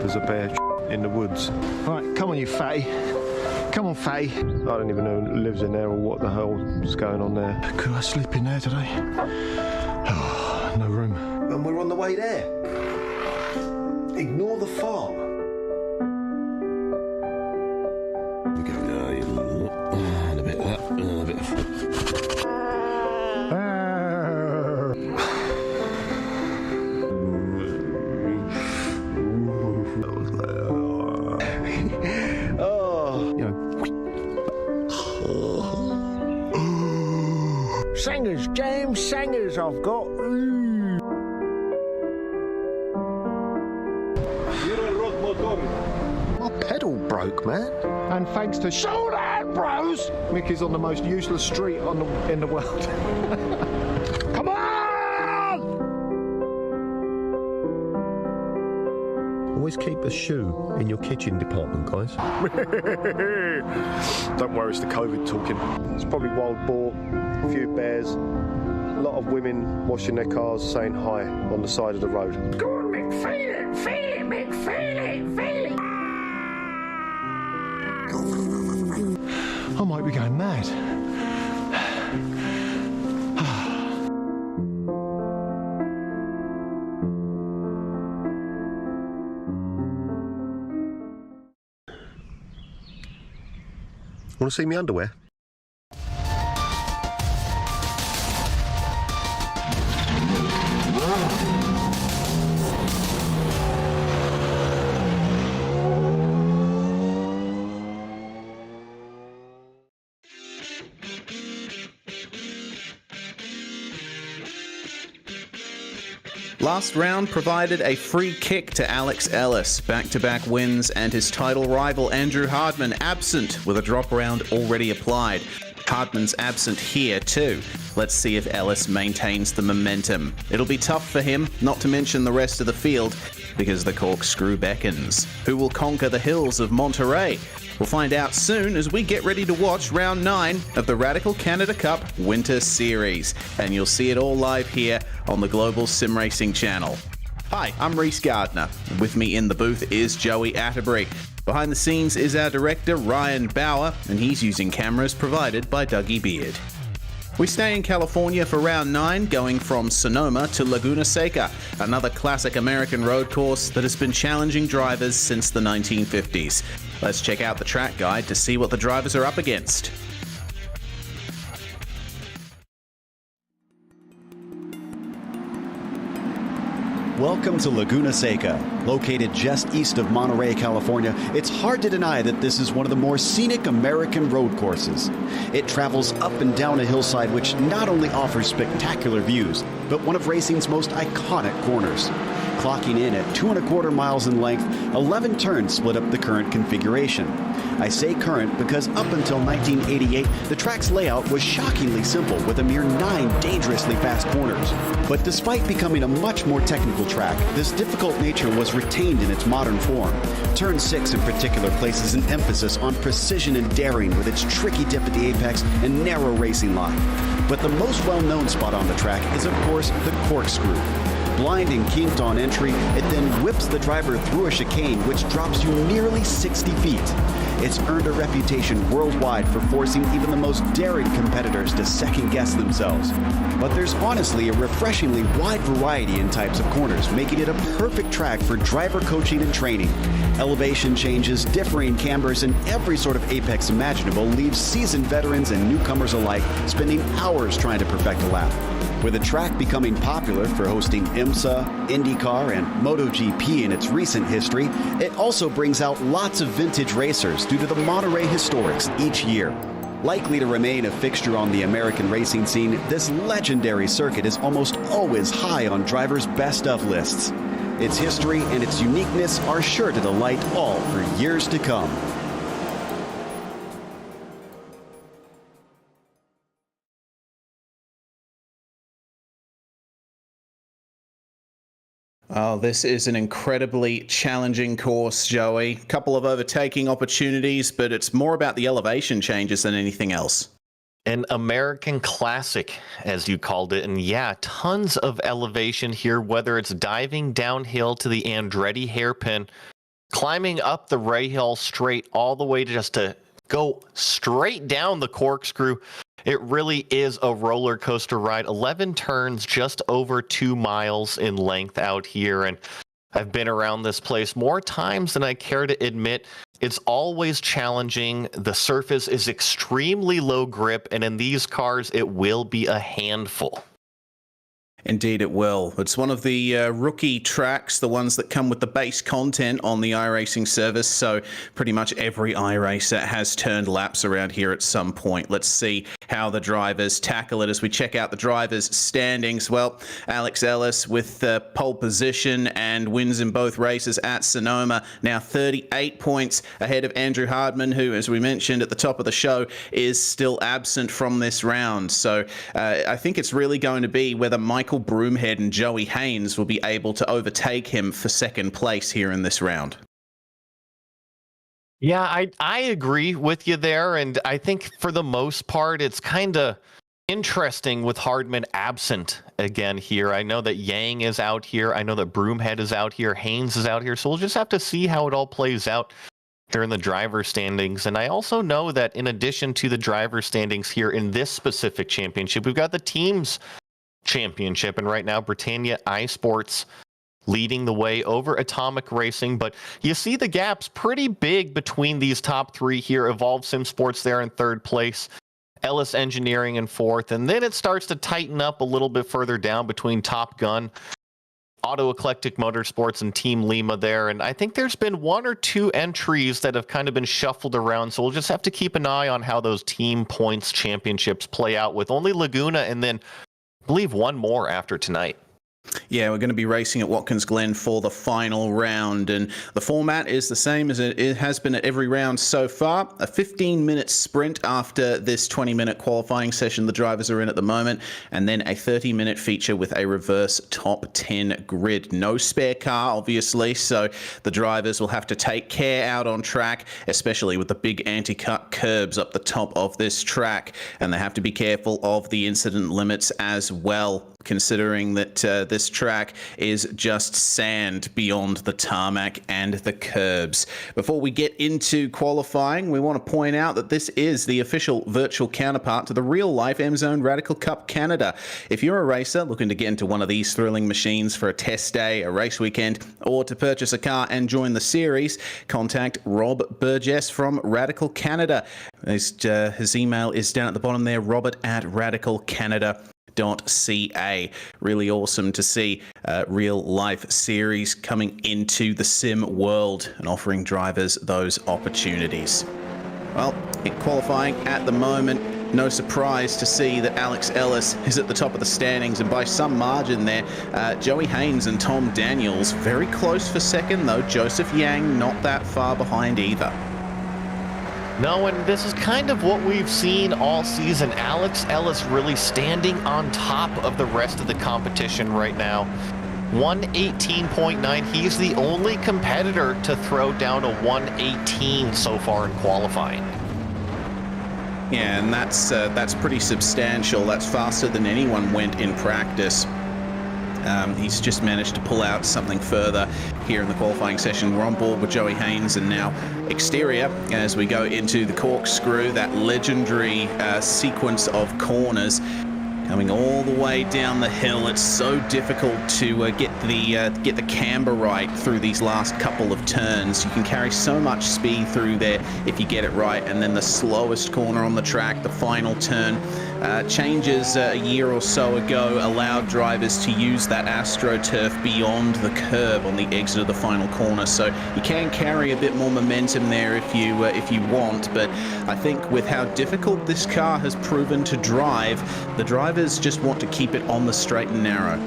there's a bear in the woods. Right, come on, you fatty. Come on, fatty. I don't even know who lives in there or what the hell's going on there. Could I sleep in there today? Oh, no room. And we're on the way there. Ignore the farm. We go, and a bit of that, and a bit of Sangers, James, Sangers I've got. My pedal broke, man. And thanks to Show That Bros, Mickey's on the most useless street in the world. Come on! Always keep a shoe in your kitchen department, guys. Don't worry, it's the COVID talking. It's probably wild boar, a few bears, a lot of women washing their cars saying hi on the side of the road. Go on, Mick, feel it, Mick, feel it. I might be going mad. Want to see me underwear? Last round provided a free kick to Alex Ellis. Back-to-back wins and his title rival Andrew Hardman absent with a drop round already applied. Hardman's absent here too. Let's see if Ellis maintains the momentum. It'll be tough for him, not to mention the rest of the field, because the corkscrew beckons. Who will conquer the hills of Monterey? We'll find out soon as we get ready to watch round 9 of the Radical Canada Cup Winter Series. And you'll see it all live here on the Global SimRacing Channel. Hi, I'm Reese Gardner. With me in the booth is Joey Atterbury. Behind the scenes is our director Ryan Bauer, and he's using cameras provided by Dougie Beard. We stay in California for round 9, going from Sonoma to Laguna Seca, another classic American road course that has been challenging drivers since the 1950s. Let's check out the track guide to see what the drivers are up against. Welcome to Laguna Seca. Located just east of Monterey, California, it's hard to deny that this is one of the more scenic American road courses. It travels up and down a hillside which not only offers spectacular views, but one of racing's most iconic corners. Clocking in at 2¼ miles in length, 11 turns split up the current configuration. I say current because up until 1988, the track's layout was shockingly simple with a mere 9 dangerously fast corners. But despite becoming a much more technical track, this difficult nature was retained in its modern form. Turn 6 in particular places an emphasis on precision and daring with its tricky dip at the apex and narrow racing line. But the most well-known spot on the track is of course the corkscrew. Blind and kinked on entry, it then whips the driver through a chicane which drops you nearly 60 feet. It's earned a reputation worldwide for forcing even the most daring competitors to second-guess themselves. But there's honestly a refreshingly wide variety in types of corners, making it a perfect track for driver coaching and training. Elevation changes, differing cambers, and every sort of apex imaginable leaves seasoned veterans and newcomers alike spending hours trying to perfect a lap. With the track becoming popular for hosting IMSA, IndyCar, and MotoGP in its recent history, it also brings out lots of vintage racers due to the Monterey historics each year. Likely to remain a fixture on the American racing scene, this legendary circuit is almost always high on drivers' best of lists. Its history and its uniqueness are sure to delight all for years to come. Oh, this is an incredibly challenging course, Joey. Couple of overtaking opportunities, but it's more about the elevation changes than anything else. An American classic, as you called it. And yeah, tons of elevation here, whether it's diving downhill to the Andretti hairpin climbing up the rail straight all the way to go straight down the corkscrew. It really is a roller coaster ride. 11 turns, just over 2 miles in length out here. And I've been around this place more times than I care to admit. It's always challenging. The surface is extremely low grip, and in these cars, it will be a handful. Indeed it will. It's one of the rookie tracks, the ones that come with the base content on the iRacing service, so pretty much every iRacer has turned laps around here at some point. Let's see how the drivers tackle it as we check out the drivers' standings. Well, Alex Ellis with pole position and wins in both races at Sonoma, now 38 points ahead of Andrew Hardman, who, as we mentioned at the top of the show, is still absent from this round. So I think it's really going to be whether Michael Broomhead and Joey Haynes will be able to overtake him for second place here in this round. Yeah, I agree with you there, and I think for the most part it's kind of interesting with Hardman absent again here. I know that Yang is out here, I know that Broomhead is out here, Haynes is out here, so we'll just have to see how it all plays out during the driver standings. And I also know that in addition to the driver standings here in this specific championship, we've got the teams championship, and right now Britannia iSports leading the way over Atomic Racing, but you see the gaps pretty big between these top three here. Evolve Sim Sports there in third place, Ellis Engineering in fourth, and then it starts to tighten up a little bit further down between Top Gun, Auto Eclectic Motorsports, and Team Lima there. And I think there's been 1 or 2 entries that have kind of been shuffled around, so we'll just have to keep an eye on how those team points championships play out, with only Laguna and then I believe 1 more after tonight. Yeah, we're going to be racing at Watkins Glen for the final round, and the format is the same as it has been at every round so far. A 15-minute sprint after this 20-minute qualifying session the drivers are in at the moment, and then a 30-minute feature with a reverse top 10 grid. No spare car, obviously, so the drivers will have to take care out on track, especially with the big anti-cut curbs up the top of this track, and they have to be careful of the incident limits as well, considering that this track is just sand beyond the tarmac and the curbs. Before we get into qualifying, we want to point out that this is the official virtual counterpart to the real-life M-Zone Radical Cup Canada. If you're a racer looking to get into one of these thrilling machines for a test day, a race weekend, or to purchase a car and join the series, contact Rob Burgess from Radical Canada. His email is down at the bottom there, robert@radicalcanada.ca. Really awesome to see real life series coming into the sim world and offering drivers those opportunities. Well, in qualifying at the moment, no surprise to see that Alex Ellis is at the top of the standings, and by some margin there. Joey Haynes and Tom Daniels very close for second, though Joseph Yang not that far behind either. No, and this is kind of what we've seen all season. Alex Ellis really standing on top of the rest of the competition right now. 118.9. He's the only competitor to throw down a 118 so far in qualifying. Yeah, and that's pretty substantial. That's faster than anyone went in practice. He's just managed to pull out something further here in the qualifying session. We're on board with Joey Haynes, and now exterior as we go into the corkscrew, that legendary sequence of corners coming all the way down the hill. It's so difficult to get the camber right through these last couple of turns. You can carry so much speed through there if you get it right, and then the slowest corner on the track, the final turn, changes a year or so ago allowed drivers to use that AstroTurf beyond the curb on the exit of the final corner, so you can carry a bit more momentum there if you want. But I think with how difficult this car has proven to drive, the drivers just want to keep it on the straight and narrow.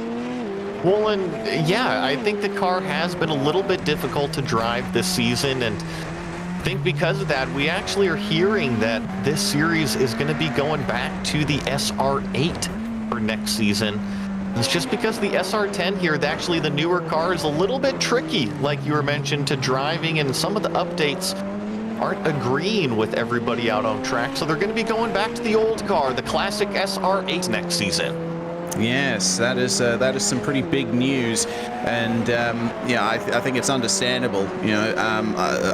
Well, and yeah, I think the car has been a little bit difficult to drive this season, and I think because of that, we actually are hearing that this series is going to be going back to the SR8 for next season. It's just because the SR10 here, actually the newer car, is a little bit tricky, like you were mentioned, to driving, and some of the updates aren't agreeing with everybody out on track, so they're going to be going back to the old car, the classic SR8 next season. Yes, that is some pretty big news, and yeah, I think it's understandable. You know,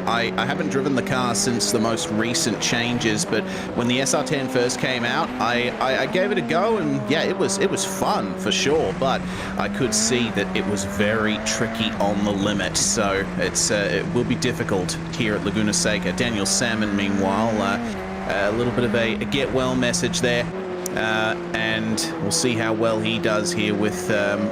I haven't driven the car since the most recent changes, but when the SR10 first came out, I gave it a go, and yeah, it was fun for sure. But I could see that it was very tricky on the limit, so it will be difficult here at Laguna Seca. Daniel Salmon, meanwhile, a little bit of a get well message there. And we'll see how well he does here with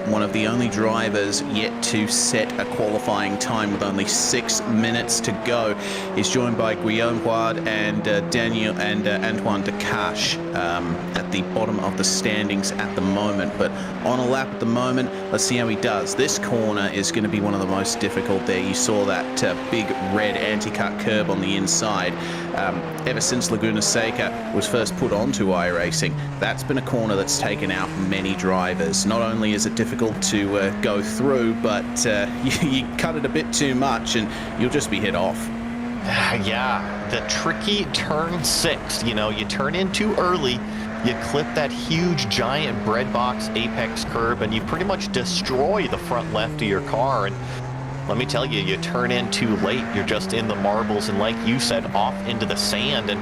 one of the only drivers yet to set a qualifying time with only 6 minutes to go. He's joined by Guillaume Ward and Daniel and Antoine Decache at the bottom of the standings at the moment. But on a lap at the moment, let's see how he does. This corner is going to be one of the most difficult there. You saw that big red anti-cut curb on the inside. Ever since Laguna Seca was first put onto iRacing, that's been a corner that's taken out many drivers. Not only is it difficult to go through, but you cut it a bit too much and you'll just be hit off. Yeah, the tricky turn 6. You know, you turn in too early, you clip that huge giant breadbox apex curb, and you pretty much destroy the front left of your car. And let me tell you, you turn in too late, you're just in the marbles, and like you said, off into the sand. And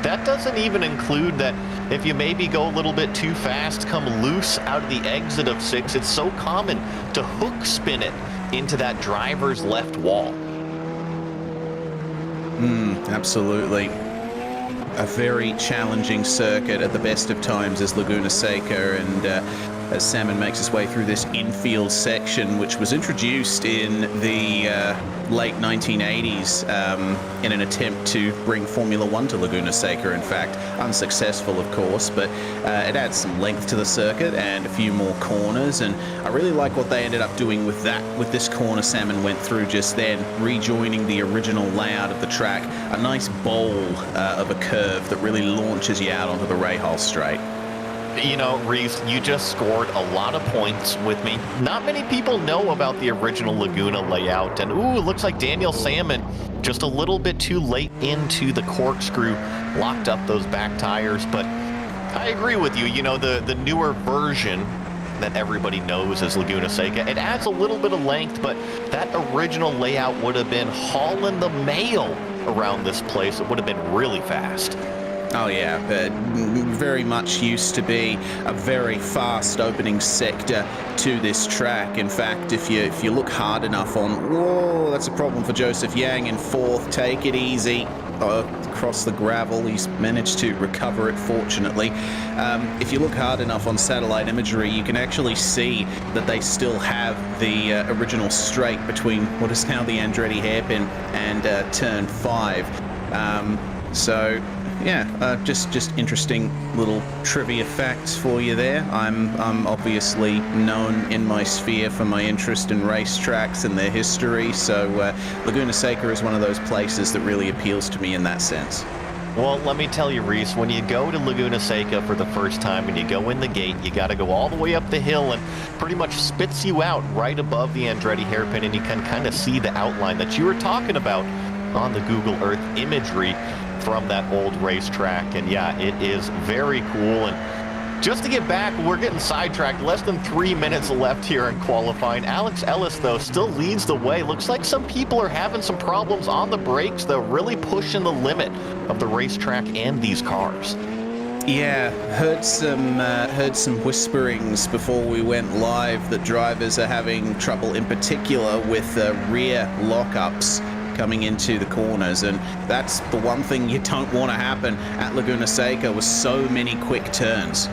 that doesn't even include that if you maybe go a little bit too fast, come loose out of the exit of 6, it's so common to hook spin it into that driver's left wall. Absolutely. A very challenging circuit at the best of times is Laguna Seca, and as Salmon makes his way through this infield section, which was introduced in the late 1980s in an attempt to bring Formula One to Laguna Seca. In fact, unsuccessful, of course, but it adds some length to the circuit and a few more corners, and I really like what they ended up doing with that, with this corner Salmon went through just then, rejoining the original layout of the track, a nice bowl of a curve that really launches you out onto the Rahal Straight. You know, Reese, you just scored a lot of points with me. Not many people know about the original Laguna layout, and ooh, it looks like Daniel Salmon just a little bit too late into the corkscrew, locked up those back tires. But I agree with you. You know, the newer version that everybody knows as Laguna Seca, it adds a little bit of length, but that original layout would have been hauling the mail around this place. It would have been really fast. Oh yeah, but very much used to be a very fast opening sector to this track. In fact, if you look hard enough on, whoa, that's a problem for Joseph Yang in 4th. Take it easy. Across the gravel, he's managed to recover it, fortunately. If you look hard enough on satellite imagery, you can actually see that they still have the original straight between what is now the Andretti hairpin and turn 5. So yeah, just interesting little trivia facts for you there. I'm obviously known in my sphere for my interest in racetracks and their history, so Laguna Seca is one of those places that really appeals to me in that sense. Well, let me tell you, Reese, when you go to Laguna Seca for the first time and you go in the gate, you got to go all the way up the hill, and pretty much spits you out right above the Andretti hairpin, and you can kind of see the outline that you were talking about on the Google Earth imagery from that old racetrack. And yeah, it is very cool. And just to get back, we're getting sidetracked. Less than 3 minutes left here in qualifying. Alex Ellis, though, still leads the way. Looks like some people are having some problems on the brakes, though, really pushing the limit of the racetrack and these cars. Yeah, heard some whisperings before we went live that drivers are having trouble, in particular with rear lockups coming into the corners, and that's the one thing you don't want to happen at Laguna Seca with so many quick turns.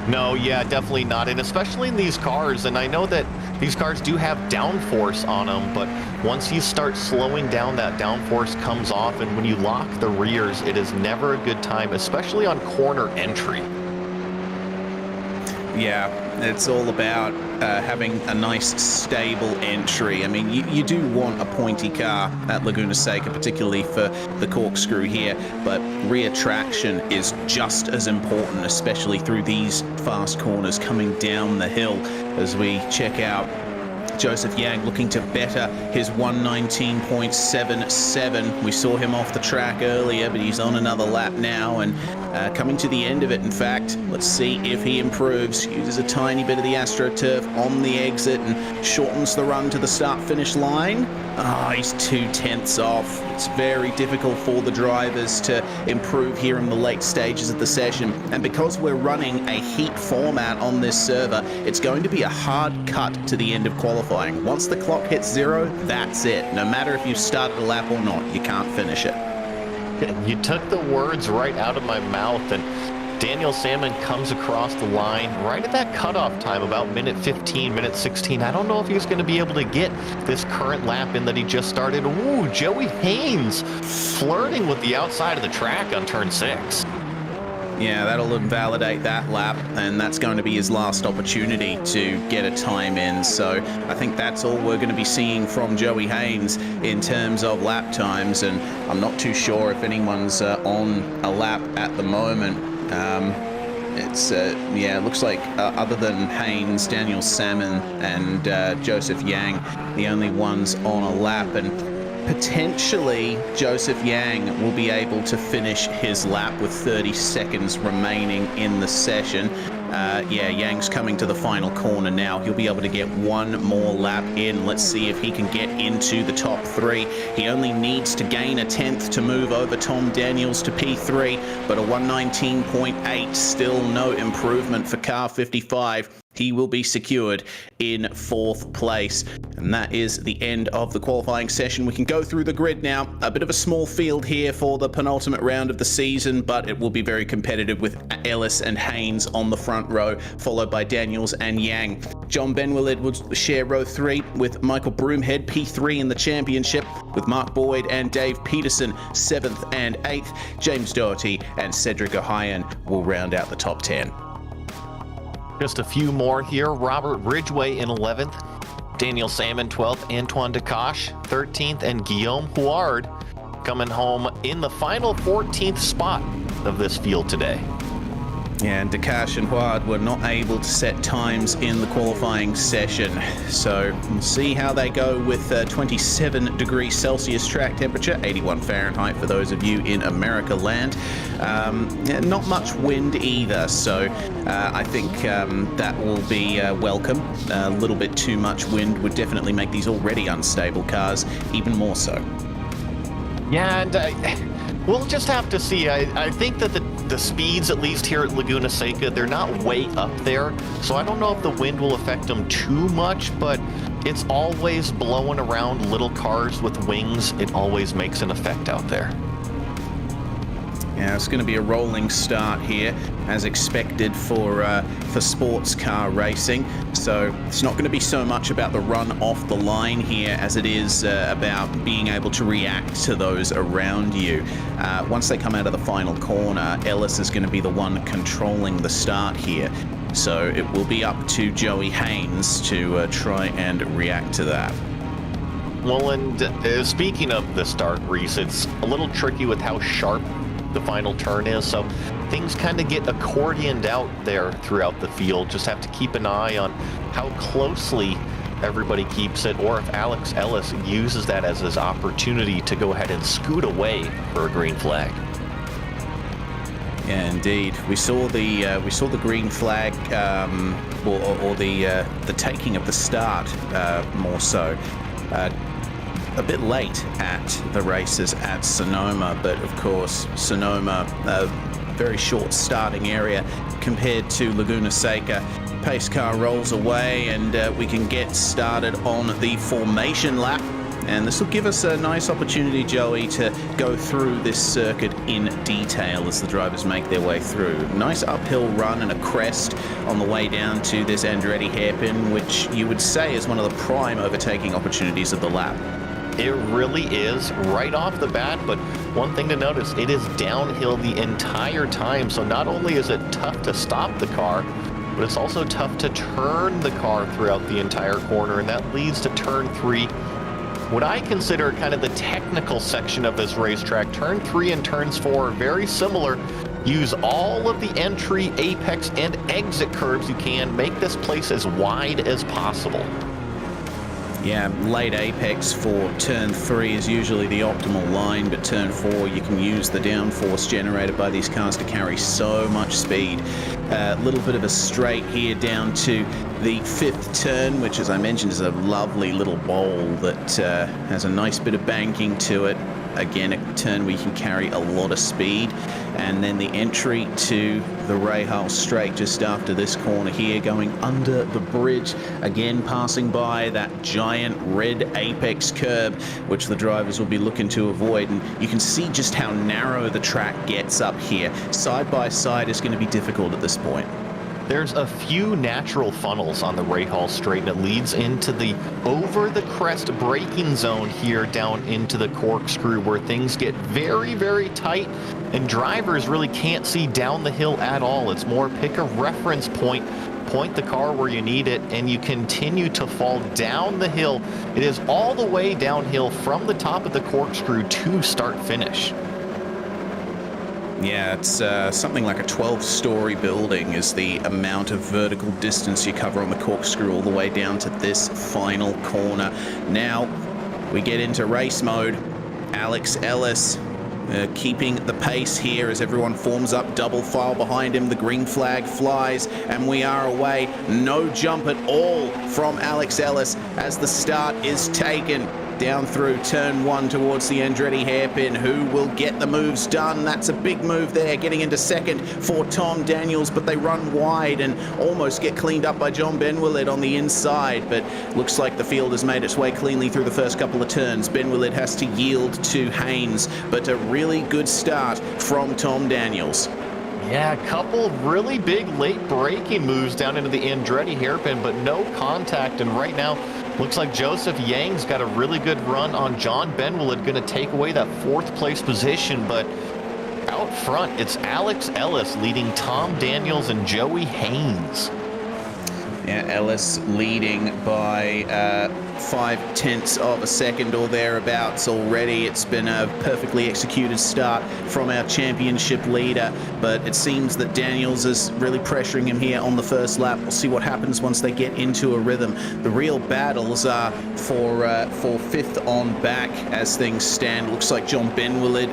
No, yeah, definitely not, and especially in these cars. And I know that these cars do have downforce on them, but once you start slowing down, that downforce comes off, and when you lock the rears, it is never a good time, especially on corner entry. Yeah, it's all about having a nice stable entry. I mean, you do want a pointy car at Laguna Seca, particularly for the corkscrew here, but rear traction is just as important, especially through these fast corners coming down the hill. As we check out Joseph Yang looking to better his 1:19.77. We saw him off the track earlier, but he's on another lap now and coming to the end of it. In fact, let's see if he improves. Uses a tiny bit of the AstroTurf on the exit and shortens the run to the start-finish line. He's 2/10 off. It's very difficult for the drivers to improve here in the late stages of the session. And because we're running a heat format on this server, it's going to be a hard cut to the end of qualifying. Once the clock hits 0, that's it. No matter if you've started a lap or not, you can't finish it. You took the words right out of my mouth, and Daniel Salmon comes across the line right at that cutoff time, about minute 15, minute 16. I don't know if he's going to be able to get this current lap in that he just started. Ooh, Joey Haynes flirting with the outside of the track on turn 6. Yeah, that'll invalidate that lap, and that's going to be his last opportunity to get a time in. So I think that's all we're going to be seeing from Joey Haynes in terms of lap times, and I'm not too sure if anyone's on a lap at the moment. It looks like other than Haynes, Daniel Salmon and Joseph Yang, the only ones on a lap, and potentially Joseph Yang will be able to finish his lap with 30 seconds remaining in the session. Yang's coming to the final corner now. He'll be able to get one more lap in. Let's see if he can get into the top 3. He only needs to gain a 10th to move over Tom Daniels to P3, but a 1:19.8, still no improvement for car 55. He will be secured in 4th place. And that is the end of the qualifying session. We can go through the grid now. A bit of a small field here for the penultimate round of the season, but it will be very competitive with Ellis and Haynes on the front row, followed by Daniels and Yang. John Benwell Edwards share row 3 with Michael Broomhead, P3 in the championship, with Mark Boyd and Dave Peterson 7th and 8th. James Doherty and Cedric Ohayon will round out the top 10. Just a few more here. Robert Ridgway in 11th, Daniel Salmon 12th, Antoine Decache 13th, and Guillaume Huard coming home in the final 14th spot of this field today. Yeah, and Decache and Huard were not able to set times in the qualifying session. So we'll see how they go with 27 degrees Celsius track temperature, 81 Fahrenheit for those of you in America land. Not much wind either, so I think that will be welcome. A little bit too much wind would definitely make these already unstable cars even more so. Yeah, and we'll just have to see. I think that the speeds, at least here at Laguna Seca, they're not way up there, so I don't know if the wind will affect them too much, but it's always blowing around little cars with wings. It always makes an effect out there. Yeah, it's going to be a rolling start here, as expected for sports car racing. So it's not going to be so much about the run off the line here as it is about being able to react to those around you. Once they come out of the final corner, Ellis is going to be the one controlling the start here. So it will be up to Joey Haynes to try and react to that. Well, and speaking of the start, Reese, it's a little tricky with how sharp the final turn is, so things kind of get accordioned out there throughout the field. Just have to keep an eye on how closely everybody keeps it, or if Alex Ellis uses that as his opportunity to go ahead and scoot away for a green flag. Yeah, indeed. We saw the green flag, or the taking of the start, more so. A bit late at the races at Sonoma, but of course Sonoma, a very short starting area compared to Laguna Seca. Pace car rolls away and we can get started on the formation lap, and this will give us a nice opportunity, Joey, to go through this circuit in detail as the drivers make their way through. Nice uphill run and a crest on the way down to this Andretti hairpin, which you would say is one of the prime overtaking opportunities of the lap. It really is right off the bat, but one thing to notice, it is downhill the entire time, so not only is it tough to stop the car, but it's also tough to turn the car throughout the entire corner, and that leads to turn 3. What I consider kind of the technical section of this racetrack. Turn 3 and turns 4 are very similar. Use all of the entry, apex, and exit curves you can. Make this place as wide as possible. Yeah, late apex for turn 3 is usually the optimal line, but turn 4 you can use the downforce generated by these cars to carry so much speed. A little bit of a straight here down to the 5th turn, which, as I mentioned, is a lovely little bowl that has a nice bit of banking to it. Again, a turn where you can carry a lot of speed. And then the entry to the Rahal straight just after this corner here, going under the bridge, again passing by that giant red apex curb, which the drivers will be looking to avoid. And you can see just how narrow the track gets up here. Side by side is going to be difficult at this point. There's a few natural funnels on the Rahal straight, and it leads into the over-the-crest braking zone here down into the corkscrew, where things get very, very tight, and drivers really can't see down the hill at all. It's more pick a reference point, point the car where you need it, and you continue to fall down the hill. It is all the way downhill from the top of the corkscrew to start-finish. Yeah, it's something like a 12-story building is the amount of vertical distance you cover on the corkscrew all the way down to this final corner. Now we get into race mode. Alex Ellis keeping the pace here as everyone forms up double file behind him. The green flag flies and we are away. No jump at all from Alex Ellis as the start is taken. Down through turn 1 towards the Andretti hairpin. Who will get the moves done? That's a big move there, getting into second for Tom Daniels, but they run wide and almost get cleaned up by John Benwillid on the inside, but looks like the field has made its way cleanly through the first couple of turns. Benwillid has to yield to Haynes, but a really good start from Tom Daniels. Yeah, a couple really big late braking moves down into the Andretti hairpin, but no contact, and right now looks like Joseph Yang's got a really good run on John Benwillid, going to take away that 4th place position, but out front, it's Alex Ellis leading Tom Daniels and Joey Haynes. Yeah, Ellis leading by 0.5 of a second or thereabouts already. It's been a perfectly executed start from our championship leader, but it seems that Daniels is really pressuring him here on the first lap. We'll see what happens once they get into a rhythm. The real battles are for 5th on back as things stand. Looks like John Benwillid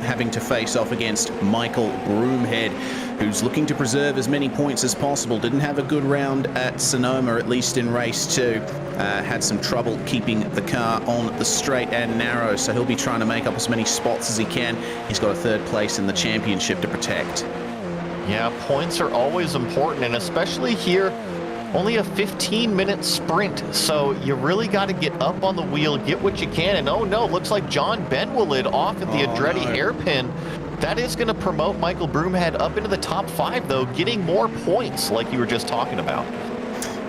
having to face off against Michael Broomhead, who's looking to preserve as many points as possible. Didn't have a good round at Sonoma, at least in race 2. Had some trouble keeping the car on the straight and narrow, so he'll be trying to make up as many spots as he can. He's got a 3rd place in the championship to protect. Yeah, points are always important, and especially here, only a 15-minute sprint, so you really got to get up on the wheel, get what you can, and oh no, looks like John Benwillid off at the Andretti hairpin. That is going to promote Michael Broomhead up into the top 5, though, getting more points like you were just talking about.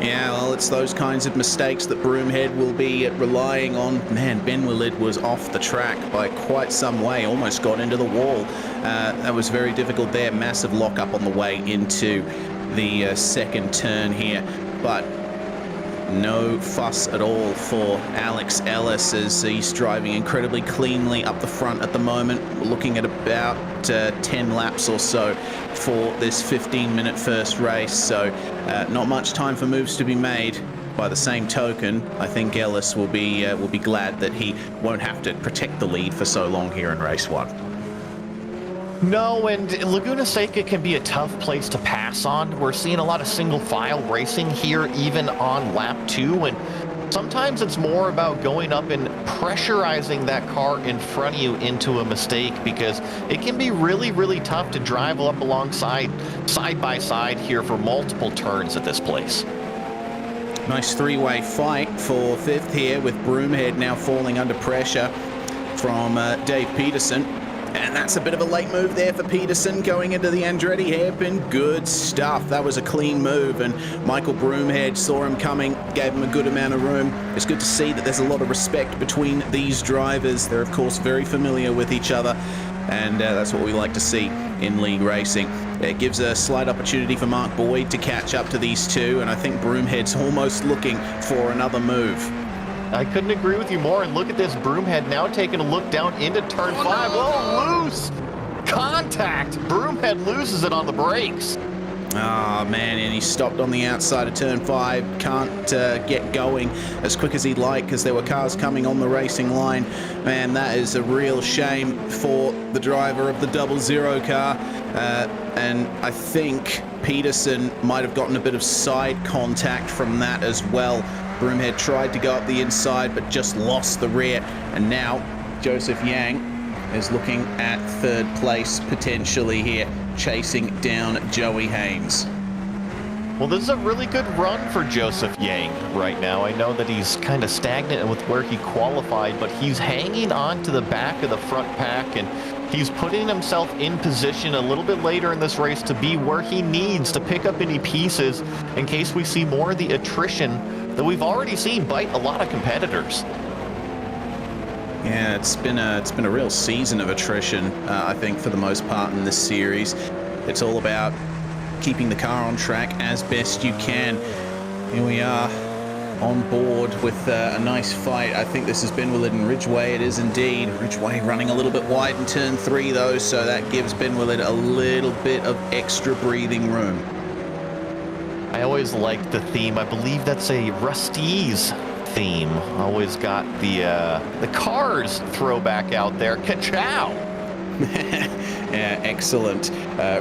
Yeah, well, it's those kinds of mistakes that Broomhead will be relying on. Man, Benwillid was off the track by quite some way, almost got into the wall. That was very difficult there. Massive lock-up on the way into the 2nd turn here, but no fuss at all for Alex Ellis as he's driving incredibly cleanly up the front at the moment. We're looking at about 10 laps or so for this 15-minute first race, so not much time for moves to be made. By the same token, I think Ellis will be glad that he won't have to protect the lead for so long here in race 1. No, and Laguna Seca can be a tough place to pass on. We're seeing a lot of single-file racing here, even on lap 2, and sometimes it's more about going up and pressurizing that car in front of you into a mistake, because it can be really, really tough to drive up alongside, side by side here for multiple turns at this place. Nice 3-way fight for 5th here, with Broomhead now falling under pressure from Dave Peterson. And that's a bit of a late move there for Peterson going into the Andretti hairpin. Good stuff. That was a clean move, and Michael Broomhead saw him coming, gave him a good amount of room. It's good to see that there's a lot of respect between these drivers. They're, of course, very familiar with each other, and that's what we like to see in league racing. It gives a slight opportunity for Mark Boyd to catch up to these two, and I think Broomhead's almost looking for another move. I couldn't agree with you more, and look at this Broomhead now taking a look down into turn 5. Oh, loose! Contact! Broomhead loses it on the brakes. Oh man, and he stopped on the outside of turn 5. Can't get going as quick as he'd like because there were cars coming on the racing line. Man, that is a real shame for the driver of the 00 car. And I think Peterson might have gotten a bit of side contact from that as well. Broomhead tried to go up the inside but just lost the rear. And now Joseph Yang is looking at third place potentially here, chasing down Joey Haynes. Well, this is a really good run for Joseph Yang right now. I know that he's kind of stagnant with where he qualified, but he's hanging on to the back of the front pack, and he's putting himself in position a little bit later in this race to be where he needs to pick up any pieces in case we see more of the attrition that we've already seen bite a lot of competitors. Yeah, it's been a real season of attrition, I think, for the most part in this series. It's all about keeping the car on track as best you can. Here we are on board with a nice fight. I think this has been Willard and Ridgway. It is indeed. Ridgway running a little bit wide in turn 3 though, so that gives Ben Willard a little bit of extra breathing room. I always like the theme. I believe that's a Rusty's theme. Always got the Cars throwback out there. Ka-chow! Yeah, excellent.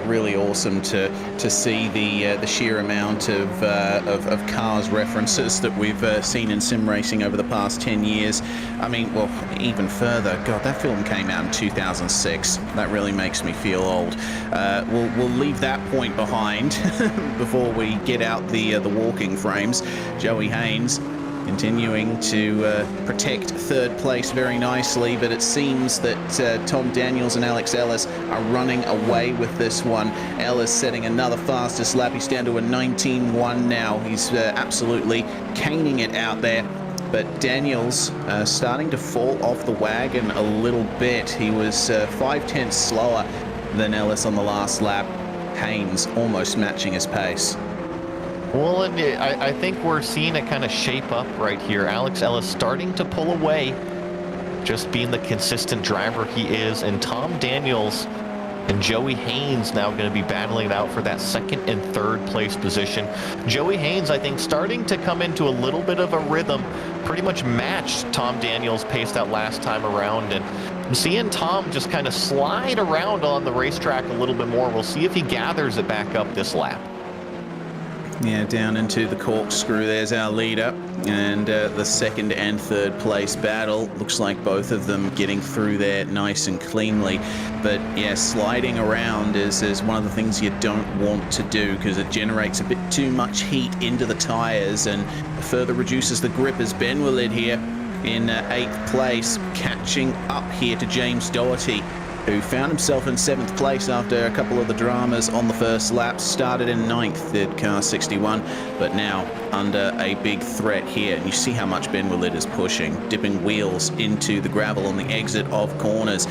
Really awesome to see the sheer amount of Cars references that we've seen in sim racing over the past 10 years. I mean, well, even further. God, that film came out in 2006. That really makes me feel old. We'll leave that point behind before we get out the walking frames. Joey Haynes continuing to protect third place very nicely, but it seems that Tom Daniels and Alex Ellis are running away with this one. Ellis setting another fastest lap. He's down to a 19.1 now. He's absolutely caning it out there. But Daniels starting to fall off the wagon a little bit. He was 5/10 slower than Ellis on the last lap. Haynes almost matching his pace. Well, and I think we're seeing it kind of shape up right here. Alex Ellis starting to pull away, just being the consistent driver he is. And Tom Daniels and Joey Haynes now going to be battling it out for that second and third place position. Joey Haynes, I think, starting to come into a little bit of a rhythm. Pretty much matched Tom Daniels' pace that last time around. And I'm seeing Tom just kind of slide around on the racetrack a little bit more. We'll see if he gathers it back up this lap. Yeah, down into the corkscrew. There's our leader, and the second and third place battle. Looks like both of them getting through there nice and cleanly. But yeah, sliding around is one of the things you don't want to do because it generates a bit too much heat into the tires and further reduces the grip. As Ben Willard here in 8th place, catching up here to James Doherty, who found himself in 7th place after a couple of the dramas on the first lap. Started in 9th at car 61, but now under a big threat here. And you see how much Ben Willard is pushing, dipping wheels into the gravel on the exit of corners.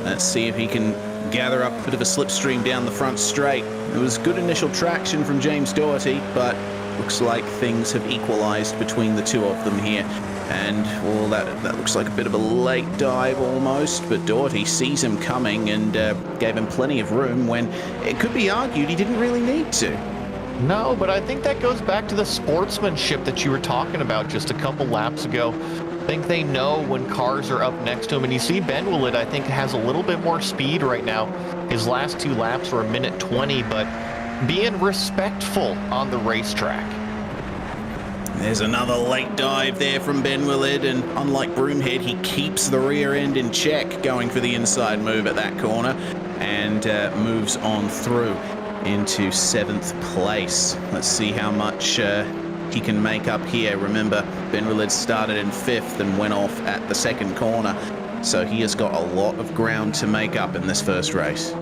Let's see if he can gather up a bit of a slipstream down the front straight. It was good initial traction from James Doherty, but looks like things have equalized between the two of them here. And, well, that looks like a bit of a late dive almost, but Doherty sees him coming and gave him plenty of room when it could be argued he didn't really need to. No, but I think that goes back to the sportsmanship that you were talking about just a couple laps ago. I think they know when cars are up next to him, and you see Ben Willard, I think, has a little bit more speed right now. His last 2 laps were 1:20, but being respectful on the racetrack. There's another late dive there from Ben Willard, and unlike Broomhead, he keeps the rear end in check, going for the inside move at that corner, and moves on through into 7th place. Let's see how much he can make up here. Remember, Ben Willard started in 5th and went off at the second corner, so he has got a lot of ground to make up in this first race.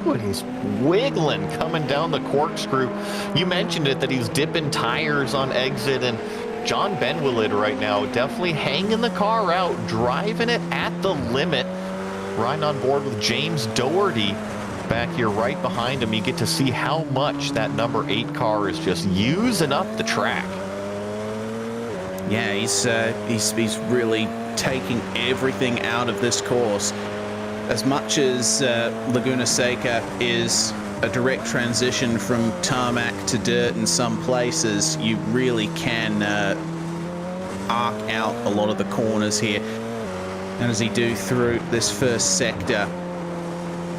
Ooh, he's wiggling coming down the corkscrew. You mentioned it, that he's dipping tires on exit, and John Ben Willard right now definitely hanging the car out, driving it at the limit, riding on board with James Doherty back here right behind him. You get to see how much that number 8 car is just using up the track. Yeah, he's really taking everything out of this course. As much as Laguna Seca is a direct transition from tarmac to dirt in some places, you really can arc out a lot of the corners here. And as he do through this first sector,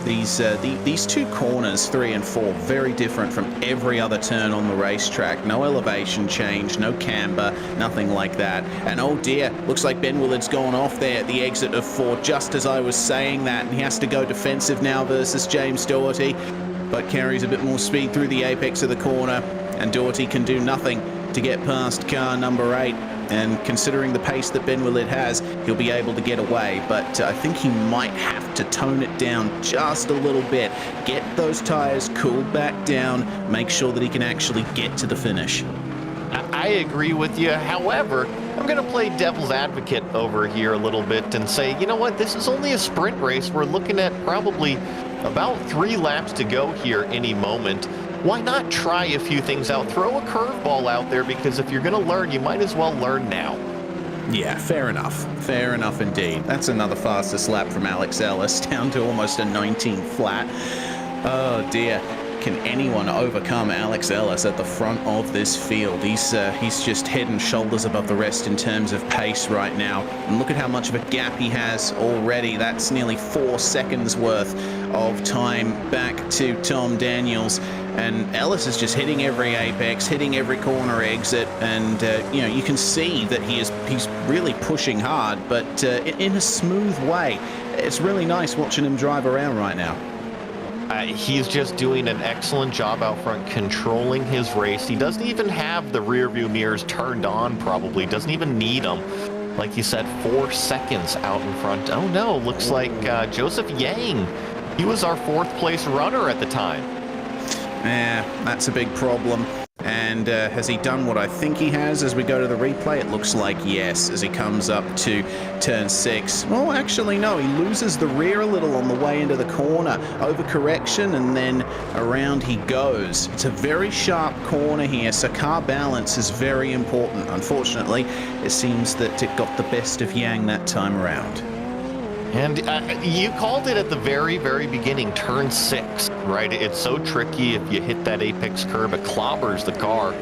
these two corners, 3 and 4, very different from every other turn on the racetrack. No elevation change, no camber, nothing like that. And oh dear, looks like Ben Willard's gone off there at the exit of 4, just as I was saying that, and he has to go defensive now versus James Doherty, but carries a bit more speed through the apex of the corner, and Doherty can do nothing to get past car number 8. And considering the pace that Ben Willard has, he'll be able to get away. But I think he might have to tone it down just a little bit. Get those tires cooled back down. Make sure that he can actually get to the finish. I agree with you. However, I'm going to play devil's advocate over here a little bit and say, you know what? This is only a sprint race. We're looking at probably about 3 laps to go here any moment. Why not try a few things out? Throw a curveball out there, because if you're going to learn, you might as well learn now. Yeah, fair enough. Fair enough indeed. That's another fastest lap from Alex Ellis, down to almost a 19 flat. Oh dear. Can anyone overcome Alex Ellis at the front of this field? He's just head and shoulders above the rest in terms of pace right now. And look at how much of a gap he has already. That's nearly 4 seconds worth of time back to Tom Daniels. And Ellis is just hitting every apex, hitting every corner exit, and you know, you can see that he's really pushing hard, but in a smooth way. It's really nice watching him drive around right now. He's just doing an excellent job out front, controlling his race. He doesn't even have the rear view mirrors turned on, probably. Doesn't even need them. Like you said, 4 seconds out in front. Oh no, looks like Joseph Yang. He was our 4th place runner at the time. Yeah, that's a big problem. And has he done what I think he has as we go to the replay? It looks like yes, as he comes up to turn 6. Well, actually, no, he loses the rear a little on the way into the corner. Overcorrection, and then around he goes. It's a very sharp corner here, so car balance is very important. Unfortunately, it seems that it got the best of Yang that time around. And you called it at the very, very beginning, turn 6, right? It's so tricky. If you hit that apex curb, it clobbers the car.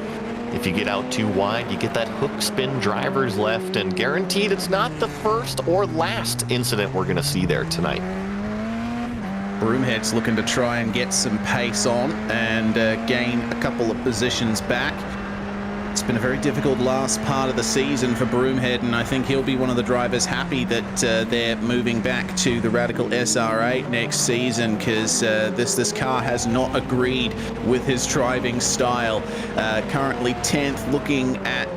If you get out too wide, you get that hook spin driver's left, and guaranteed it's not the first or last incident we're going to see there tonight. Broomhead's looking to try and get some pace on and gain a couple of positions back. It's been a very difficult last part of the season for Broomhead, and I think he'll be one of the drivers happy that they're moving back to the Radical SR8 next season, because this car has not agreed with his driving style. Currently 10th, looking at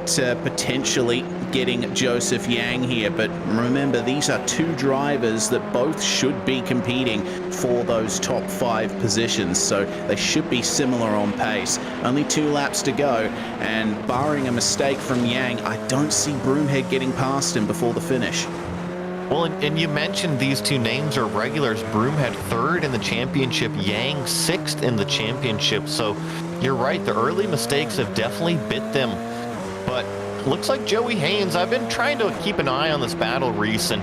potentially getting Joseph Yang here, but remember, these are 2 drivers that both should be competing for those top 5 positions, so they should be similar on pace. Only 2 laps to go, and barring a mistake from Yang, I don't see Broomhead getting past him before the finish. Well, and you mentioned these 2 names are regulars. Broomhead 3rd in the championship, Yang 6th in the championship, so you're right, the early mistakes have definitely bit them. But looks like Joey Haynes, I've been trying to keep an eye on this battle, Reese, and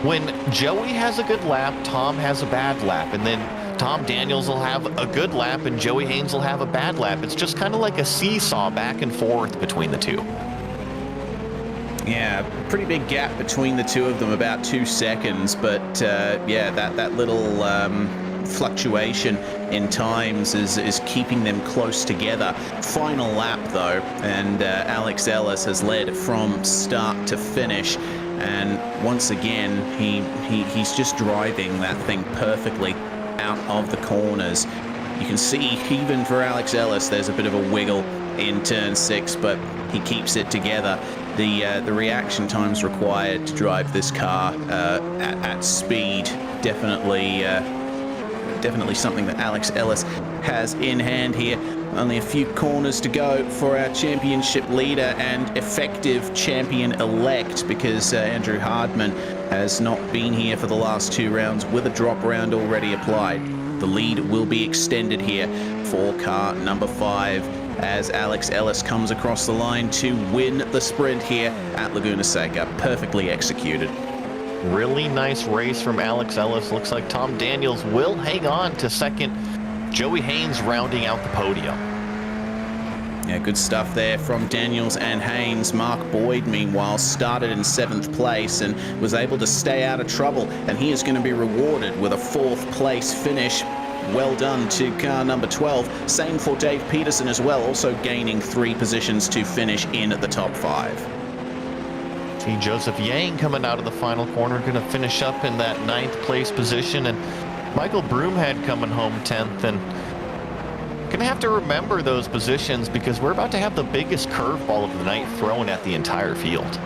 when Joey has a good lap, Tom has a bad lap, and then Tom Daniels will have a good lap and Joey Haynes will have a bad lap. It's just kind of like a seesaw back and forth between the 2. Yeah, pretty big gap between the 2 of them, about 2 seconds, but yeah, that little fluctuation in times is keeping them close together. Final lap though, and Alex Ellis has led from start to finish, and once again he's just driving that thing perfectly out of the corners. You can see even for Alex Ellis there's a bit of a wiggle in turn 6, but he keeps it together. The reaction times required to drive this car at speed definitely something that Alex Ellis has in hand here. Only a few corners to go for our championship leader and effective champion-elect, because Andrew Hardman has not been here for the last 2 rounds with a drop round already applied. The lead will be extended here for car number 5 as Alex Ellis comes across the line to win the sprint here at Laguna Seca. Perfectly executed. Really nice race from Alex Ellis. Looks like Tom Daniels will hang on to second Joey Haynes rounding out the podium. Yeah, good stuff there from Daniels and Haynes. Mark Boyd, meanwhile, started in 7th place and was able to stay out of trouble. And he is going to be rewarded with a 4th place finish. Well done to car number 12. Same for Dave Peterson as well, also gaining 3 positions to finish in the top 5. See Joseph Yang coming out of the final corner, going to finish up in that 9th place position. And Michael Broomhead coming home 10th. And going to have to remember those positions because we're about to have the biggest curveball of the night thrown at the entire field.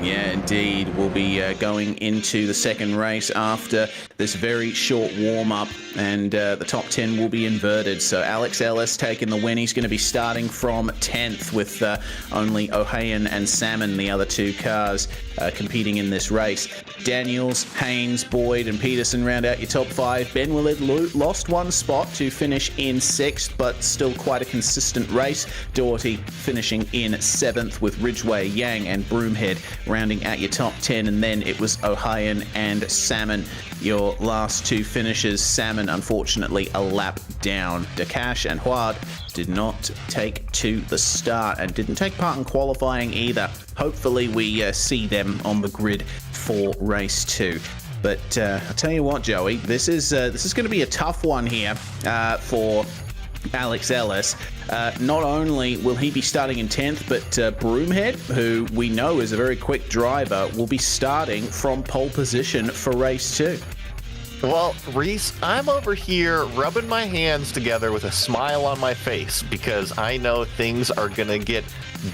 Yeah, indeed. We'll be going into the second race after this very short warm-up, and the top 10 will be inverted. So Alex Ellis taking the win. He's going to be starting from 10th with only O'Hayan and Salmon, the other 2 cars, competing in this race. Daniels, Haynes, Boyd, and Peterson round out your top 5. Ben Willard lost 1 spot to finish in 6th, but still quite a consistent race. Doherty finishing in 7th with Ridgway, Yang, and Broomhead rounding out your top 10, and then it was O'Hayan and Salmon, your last 2 finishes. Salmon, unfortunately, a lap down. Dakash and Huard did not take to the start and didn't take part in qualifying either. Hopefully we see them on the grid for race 2. But I'll tell you what, Joey, this is going to be a tough one here for Alex Ellis. Not only will he be starting in 10th, but Broomhead, who we know is a very quick driver, will be starting from pole position for race 2. Well, Reese, I'm over here rubbing my hands together with a smile on my face because I know things are going to get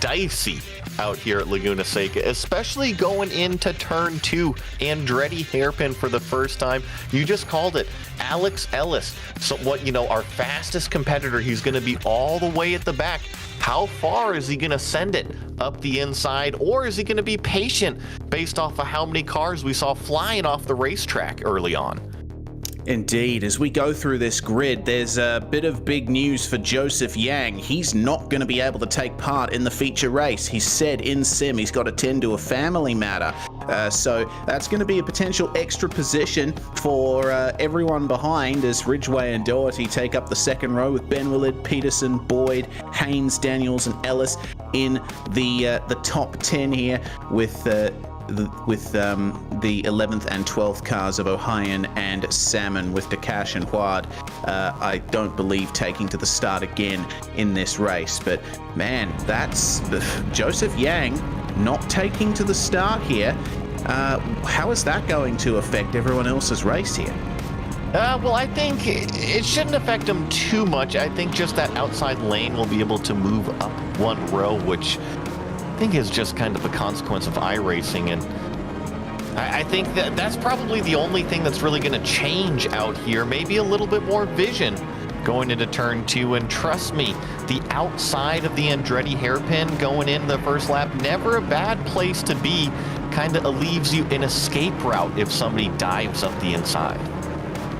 dicey out here at Laguna Seca, especially going into turn 2. Andretti hairpin for the first time. You just called it. Alex Ellis. So our fastest competitor, he's going to be all the way at the back. How far is he going to send it? Up the inside, or is he going to be patient based off of how many cars we saw flying off the racetrack early on? Indeed, as we go through this grid, there's a bit of big news for Joseph Yang. He's not going to be able to take part in the feature race. He said in sim he's got to tend to a family matter. So that's going to be a potential extra position for everyone behind as Ridgway and Doherty take up the second row with Ben Willard, Peterson, Boyd, Haynes, Daniels, and Ellis in the top 10 here with the 11th and 12th cars of O'Hayan and Salmon, with Dakash and Huard, I don't believe taking to the start again in this race. But man, that's Joseph Yang not taking to the start here. How is that going to affect everyone else's race here? Well, I think it shouldn't affect him too much. I think just that outside lane will be able to move up 1 row, which I think is just kind of a consequence of iRacing, and I think that's probably the only thing that's really going to change out here. Maybe a little bit more vision going into turn 2, and trust me, the outside of the Andretti hairpin going in the first lap, never a bad place to be. Kind of leaves you an escape route if somebody dives up the inside.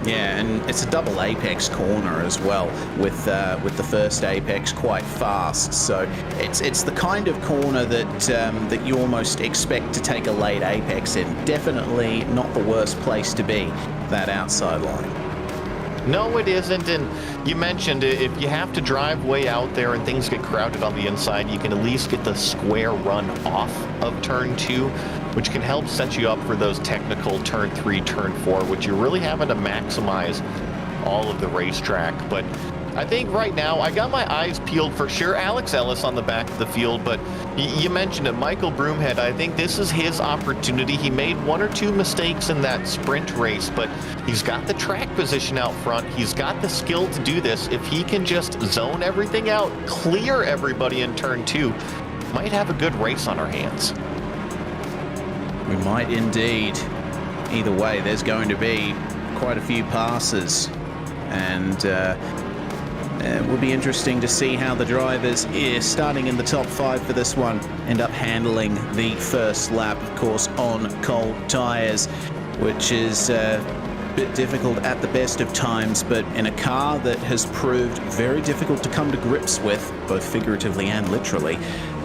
Yeah, and it's a double apex corner as well, with the first apex quite fast. So it's the kind of corner that you almost expect to take a late apex in. Definitely not the worst place to be, that outside line. No, it isn't. And you mentioned if you have to drive way out there and things get crowded on the inside, you can at least get the square run off of turn 2, which can help set you up for those technical turn 3, turn 4, which you're really having to maximize all of the racetrack. But I think right now I got my eyes peeled for sure. Alex Ellis on the back of the field, but you mentioned it, Michael Broomhead. I think this is his opportunity. He made 1 or 2 mistakes in that sprint race, but he's got the track position out front. He's got the skill to do this. If he can just zone everything out, clear everybody in turn 2, might have a good race on our hands. We might indeed. Either way, there's going to be quite a few passes, and it will be interesting to see how the drivers, starting in the top 5 for this one, end up handling the first lap, of course, on cold tyres, which is bit difficult at the best of times, but in a car that has proved very difficult to come to grips with, both figuratively and literally,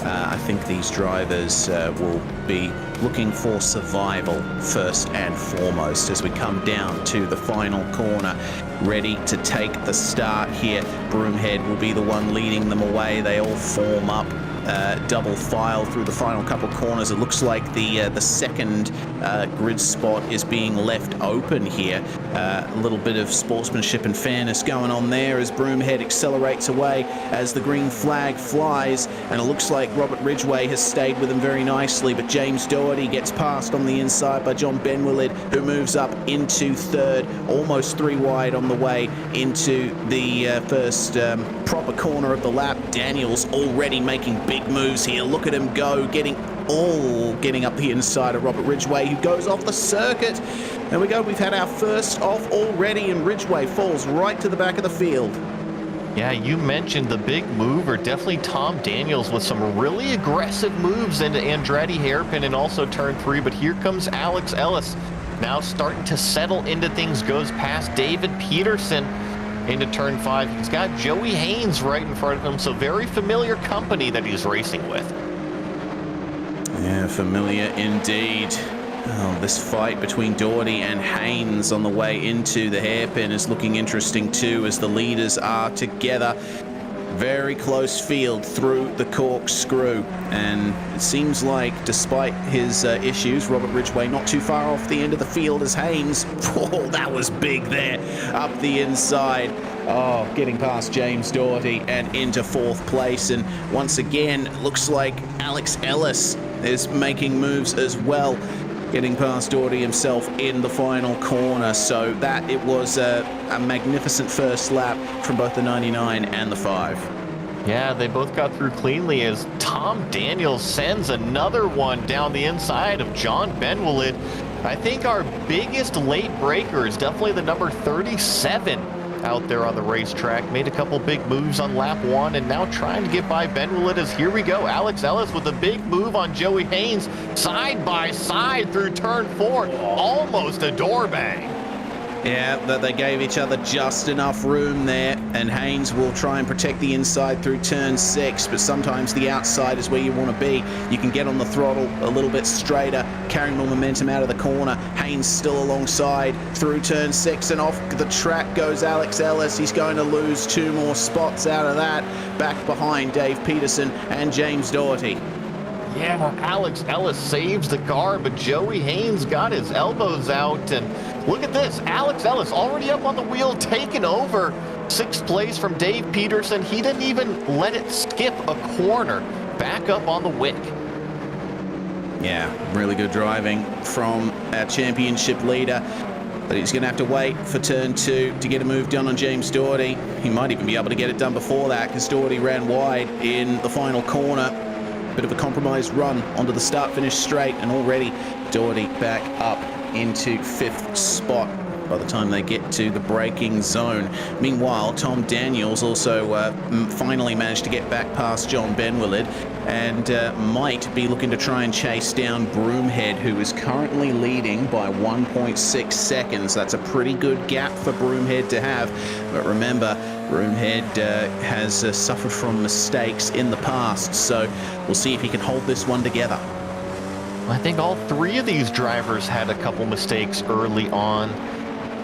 I think these drivers will be looking for survival first and foremost as we come down to the final corner, ready to take the start here. Broomhead will be the one leading them away. They all form up double file through the final couple corners. It looks like the second grid spot is being left open here. A little bit of sportsmanship and fairness going on there as Broomhead accelerates away as the green flag flies, and it looks like Robert Ridgway has stayed with him very nicely, but James Doherty gets passed on the inside by John Benwillid, who moves up into third, almost 3 wide on the way into the first proper corner of the lap. Daniels already making big moves here. Look at him go, getting up the inside of Robert Ridgway, who goes off the circuit. There we go, we've had our first off already, and Ridgway falls right to the back of the field. Yeah, you mentioned the big mover, definitely Tom Daniels with some really aggressive moves into Andretti hairpin and also turn 3, but here comes Alex Ellis, now starting to settle into things, goes past David Peterson into turn 5. He's got Joey Haynes right in front of him, so very familiar company that he's racing with. Yeah, familiar indeed. Oh, this fight between Doherty and Haynes on the way into the hairpin is looking interesting too, as the leaders are together. Very close field through the corkscrew, and it seems like despite his issues, Robert Ridgway not too far off the end of the field as Haynes, oh, that was big there, up the inside. Oh, getting past James Doherty and into 4th place, and once again, looks like Alex Ellis is making moves as well, getting past Doherty himself in the final corner. So that it was a magnificent first lap from both the 99 and the 5. Yeah, they both got through cleanly as Tom Daniels sends another one down the inside of John Benwillid. I think our biggest late breaker is definitely the number 37 out there on the racetrack. Made a couple big moves on lap 1 and now trying to get by Benwillid as here we go. Alex Ellis with a big move on Joey Haynes, side by side through turn 4. Almost a door bang. Yeah, that they gave each other just enough room there, and Haynes will try and protect the inside through turn 6, but sometimes the outside is where you want to be. You can get on the throttle a little bit straighter, carrying more momentum out of the corner. Haynes still alongside through turn 6, and off the track goes Alex Ellis. He's going to lose 2 more spots out of that, back behind Dave Peterson and James Doherty. Yeah, Alex Ellis saves the car, but Joey Haynes got his elbows out, and look at this. Alex Ellis already up on the wheel, taking over 6th place from Dave Peterson. He didn't even let it skip a corner. Back up on the wick. Yeah, really good driving from our championship leader. But he's going to have to wait for turn 2 to get a move done on James Doherty. He might even be able to get it done before that, because Doherty ran wide in the final corner. Bit of a compromised run onto the start-finish straight, and already Doherty back up into 5th spot by the time they get to the braking zone. Meanwhile, Tom Daniels also finally managed to get back past John Benwillid and might be looking to try and chase down Broomhead, who is currently leading by 1.6 seconds. That's a pretty good gap for Broomhead to have, but remember, Broomhead has suffered from mistakes in the past, so we'll see if he can hold this one together. I think all 3 of these drivers had a couple mistakes early on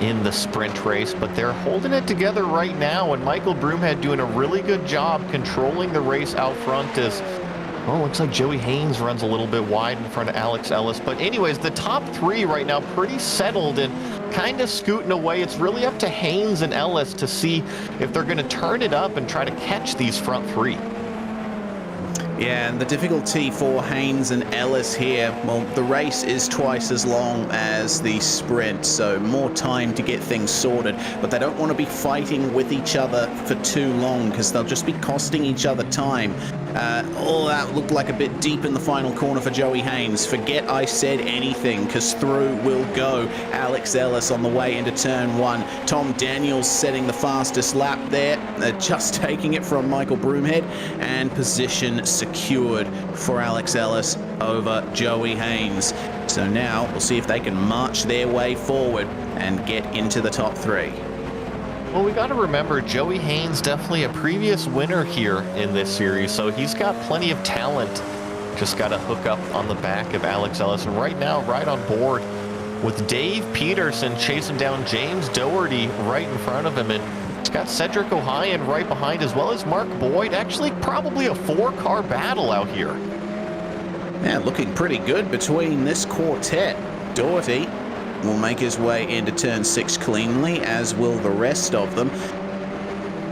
in the sprint race, but they're holding it together right now, and Michael Broomhead doing a really good job controlling the race out front as, oh, looks like Joey Haynes runs a little bit wide in front of Alex Ellis. But anyways, the top 3 right now pretty settled and kind of scooting away. It's really up to Haynes and Ellis to see if they're going to turn it up and try to catch these front 3. Yeah, and the difficulty for Haynes and Ellis here, well, the race is twice as long as the sprint, so more time to get things sorted, but they don't want to be fighting with each other for too long because they'll just be costing each other time. All that looked like a bit deep in the final corner for Joey Haynes. Forget I said anything, because through will go Alex Ellis on the way into turn 1. Tom Daniels setting the fastest lap there, just taking it from Michael Broomhead, and position secured for Alex Ellis over Joey Haynes. So now we'll see if they can march their way forward and get into the top 3. Well, we got to remember Joey Haynes, definitely a previous winner here in this series, so he's got plenty of talent. Just got to hook up on the back of Alex Ellis. And right now, right on board with Dave Peterson chasing down James Doherty right in front of him. And he's got Cedric O'Hyan right behind, as well as Mark Boyd. Actually, probably a 4-car battle out here. Yeah, looking pretty good between this quartet. Doherty will make his way into turn 6 cleanly, as will the rest of them.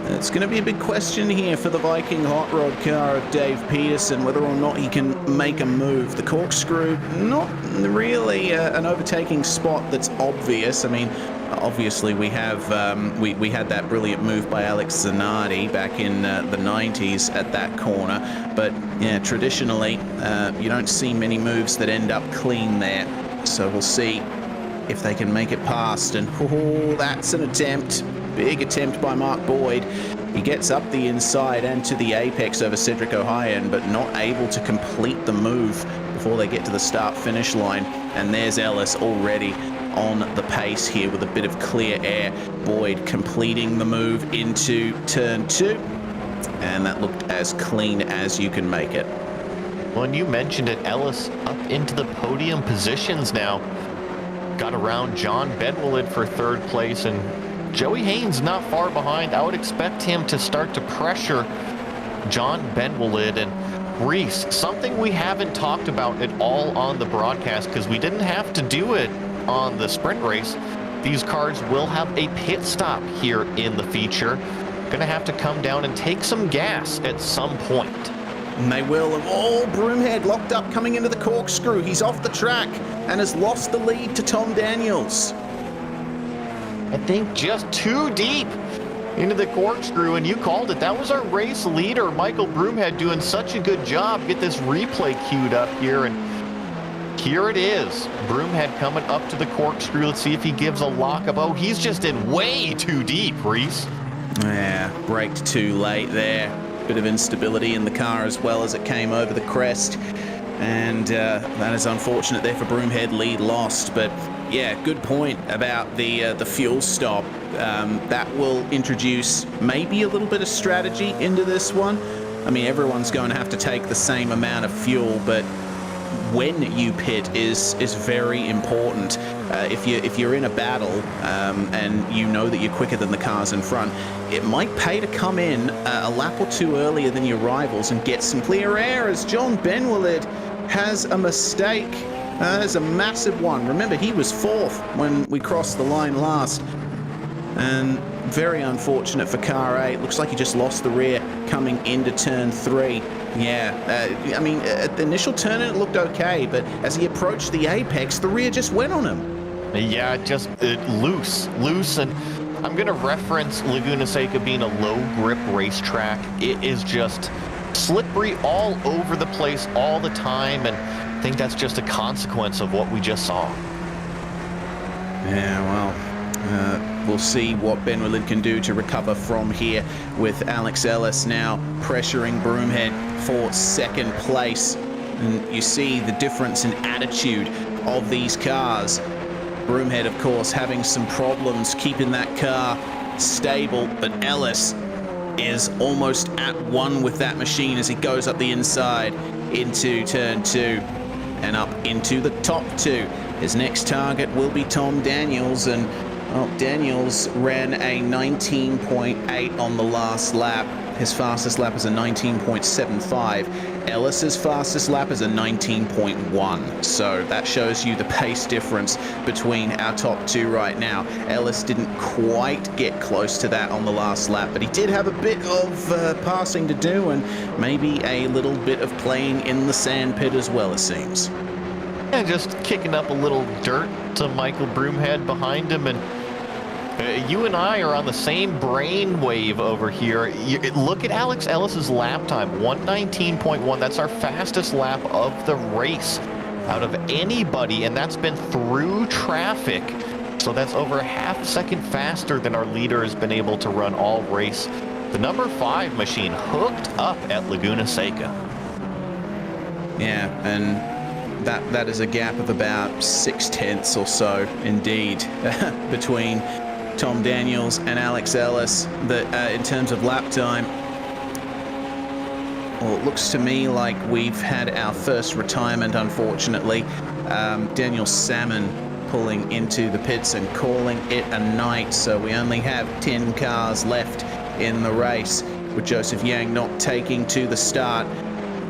It's going to be a big question here for the Viking hot rod car of Dave Peterson, whether or not he can make a move. The corkscrew, not really an overtaking spot that's obvious. I mean, obviously we have we had that brilliant move by Alex Zanardi back in the 90s at that corner, but yeah, traditionally you don't see many moves that end up clean there. So we'll see if they can make it past. And that's an attempt. Big attempt by Mark Boyd. He gets up the inside and to the apex over Cedric O'Hyan, but not able to complete the move before they get to the start-finish line. And there's Ellis already on the pace here with a bit of clear air. Boyd completing the move into turn 2, and that looked as clean as you can make it. Well, you mentioned it, Ellis up into the podium positions now. Got around John Bedwellid for 3rd place, and Joey Haynes not far behind. I would expect him to start to pressure John Bedwellid. And Reese, something we haven't talked about at all on the broadcast, because we didn't have to do it on the sprint race. These cars will have a pit stop here in the feature. Gonna have to come down and take some gas at some point. And they will. Broomhead locked up coming into the corkscrew. He's off the track and has lost the lead to Tom Daniels. I think just too deep into the corkscrew, and you called it. That was our race leader, Michael Broomhead, doing such a good job. Get this replay queued up here, and here it is. Broomhead coming up to the corkscrew. Let's see if he gives a lockup. Oh, he's just in way too deep, Reese. Yeah, braked too late there. Bit of instability in the car as well as it came over the crest. And that is unfortunate there for Broomhead. Lead lost, but yeah, good point about the fuel stop. That will introduce maybe a little bit of strategy into this one. I mean, everyone's going to have to take the same amount of fuel, but when you pit is very important. If you're in a battle and you know that you're quicker than the cars in front, it might pay to come in a lap or two earlier than your rivals and get some clear air, as John Benwillid has a mistake. There's a massive one. Remember, he was 4th when we crossed the line last. And very unfortunate for car 8. Looks like he just lost the rear coming into turn 3. Yeah, I mean, at the initial turn it looked okay, but as he approached the apex, the rear just went on him. Yeah, just loose, and I'm going to reference Laguna Seca being a low-grip racetrack. It is just slippery all over the place all the time, and I think that's just a consequence of what we just saw. Yeah, well, we'll see what Benwillid can do to recover from here, with Alex Ellis now pressuring Broomhead for 2nd place. And you see the difference in attitude of these cars. Broomhead, of course, having some problems keeping that car stable, but Ellis is almost at one with that machine as he goes up the inside into turn 2 and up into the top 2. His next target will be Tom Daniels, and Daniels ran a 19.8 on the last lap. His fastest lap is a 19.75. Ellis's fastest lap is a 19.1. So that shows you the pace difference between our top 2 right now. Ellis didn't quite get close to that on the last lap, but he did have a bit of passing to do, and maybe a little bit of playing in the sand pit as well, it seems. And just kicking up a little dirt to Michael Broomhead behind him, and you and I are on the same brainwave over here. Look at Alex Ellis's lap time, 1:19.1. That's our fastest lap of the race out of anybody, and that's been through traffic. So that's over a half second faster than our leader has been able to run all race. The number 5 machine hooked up at Laguna Seca. Yeah, and that is a gap of about 0.6 or so, indeed, between Tom Daniels and Alex Ellis. That in terms of lap time, well, it looks to me like we've had our first retirement, unfortunately. Daniel Salmon pulling into the pits and calling it a night, so we only have 10 cars left in the race, with Joseph Yang not taking to the start.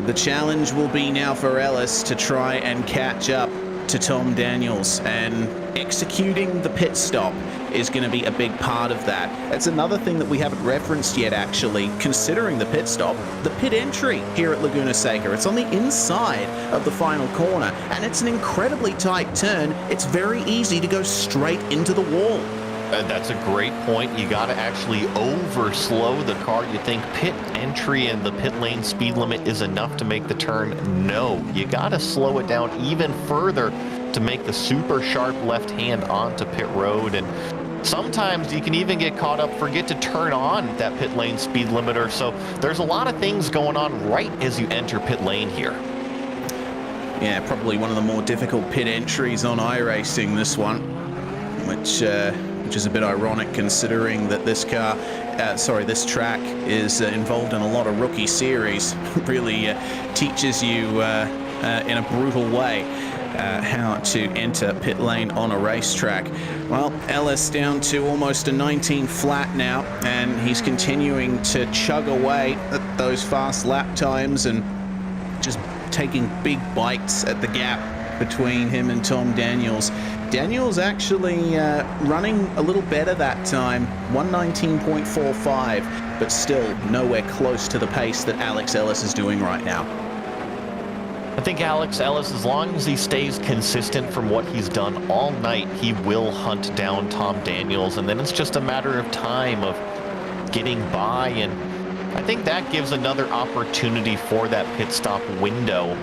The challenge will be now for Ellis to try and catch up to Tom Daniels, and executing the pit stop is going to be a big part of that. It's another thing that we haven't referenced yet, actually, considering the pit stop, the pit entry here at Laguna Seca. It's on the inside of the final corner, and it's an incredibly tight turn. It's very easy to go straight into the wall. That's a great point. You got to actually overslow the car. You think pit entry and the pit lane speed limit is enough to make the turn? No, you got to slow it down even further to make the super sharp left hand onto pit road. And sometimes you can even get caught up, forget to turn on that pit lane speed limiter. So there's a lot of things going on right as you enter pit lane here. Yeah, probably one of the more difficult pit entries on iRacing, this one, which is a bit ironic considering that this track is involved in a lot of rookie series. Really teaches you in a brutal way how to enter pit lane on a racetrack. Well, Ellis down to almost a 19 flat now, and he's continuing to chug away at those fast lap times and just taking big bites at the gap between him and Tom Daniels. Daniels actually running a little better that time, 119.45, but still nowhere close to the pace that Alex Ellis is doing right now. I think Alex Ellis, as long as he stays consistent from what he's done all night, he will hunt down Tom Daniels, and then it's just a matter of time of getting by, and I think that gives another opportunity for that pit stop window.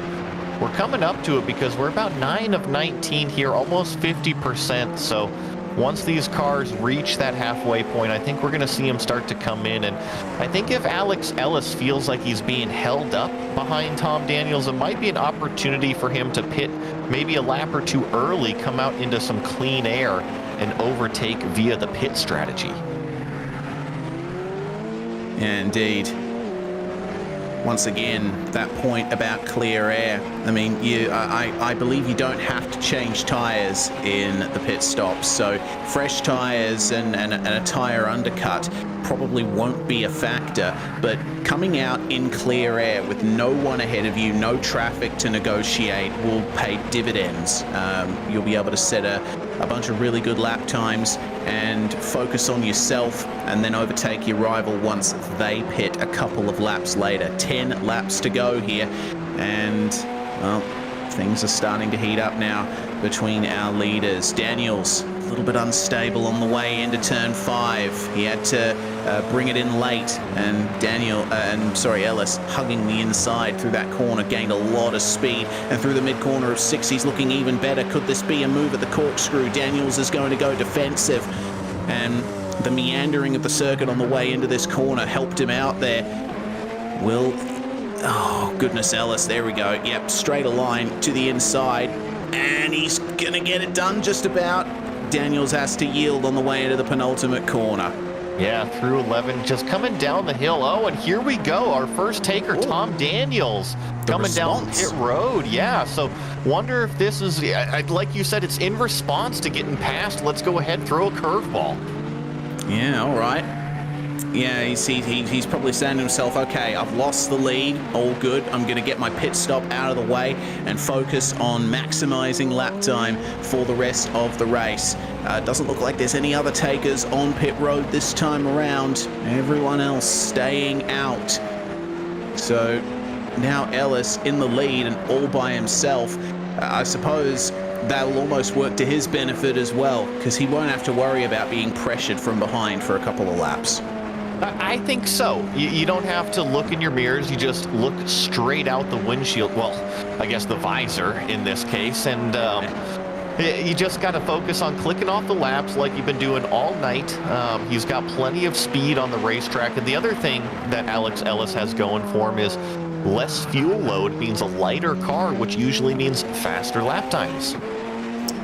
We're coming up to it because we're about 9 of 19 here, almost 50%. So once these cars reach that halfway point, I think we're going to see them start to come in. And I think if Alex Ellis feels like he's being held up behind Tom Daniels, it might be an opportunity for him to pit maybe a lap or two early, come out into some clean air, and overtake via the pit strategy. Indeed. Once again, that point about clear air. I mean, I believe you don't have to change tyres in the pit stops, so fresh tyres and a tyre undercut probably won't be a factor, but coming out in clear air with no one ahead of you, no traffic to negotiate, will pay dividends. You'll be able to set a bunch of really good lap times and focus on yourself, and then overtake your rival once they pit a couple of laps later. 10 laps to go here, and well, things are starting to heat up now between our leaders. Daniels a little bit unstable on the way into turn 5. He had to bring it in late, and Ellis hugging the inside through that corner, gained a lot of speed, and through the mid corner of 6 he's looking even better. Could this be a move at the corkscrew? Daniels is going to go defensive, and the meandering of the circuit on the way into this corner helped him out there. Oh goodness, Ellis, there we go. Yep, straight a line to the inside, and he's gonna get it done just about. Daniels has to yield on the way into the penultimate corner. Yeah, through 11, just coming down the hill. Oh, and here we go. Our first taker, Tom Daniels, coming down pit road. Yeah, so wonder if this is, like you said, it's in response to getting past. Let's go ahead, throw a curveball. Yeah, all right. Yeah, he's probably saying to himself, okay, I've lost the lead, all good. I'm going to get my pit stop out of the way and focus on maximizing lap time for the rest of the race. Doesn't look like there's any other takers on pit road this time around. Everyone else staying out. So now Ellis in the lead and all by himself. I suppose that'll almost work to his benefit as well, because he won't have to worry about being pressured from behind for a couple of laps. I think so. You don't have to look in your mirrors. You just look straight out the windshield. Well, I guess the visor in this case. And you just got to focus on clicking off the laps like you've been doing all night. He's got plenty of speed on the racetrack. And the other thing that Alex Ellis has going for him is less fuel load means a lighter car, which usually means faster lap times.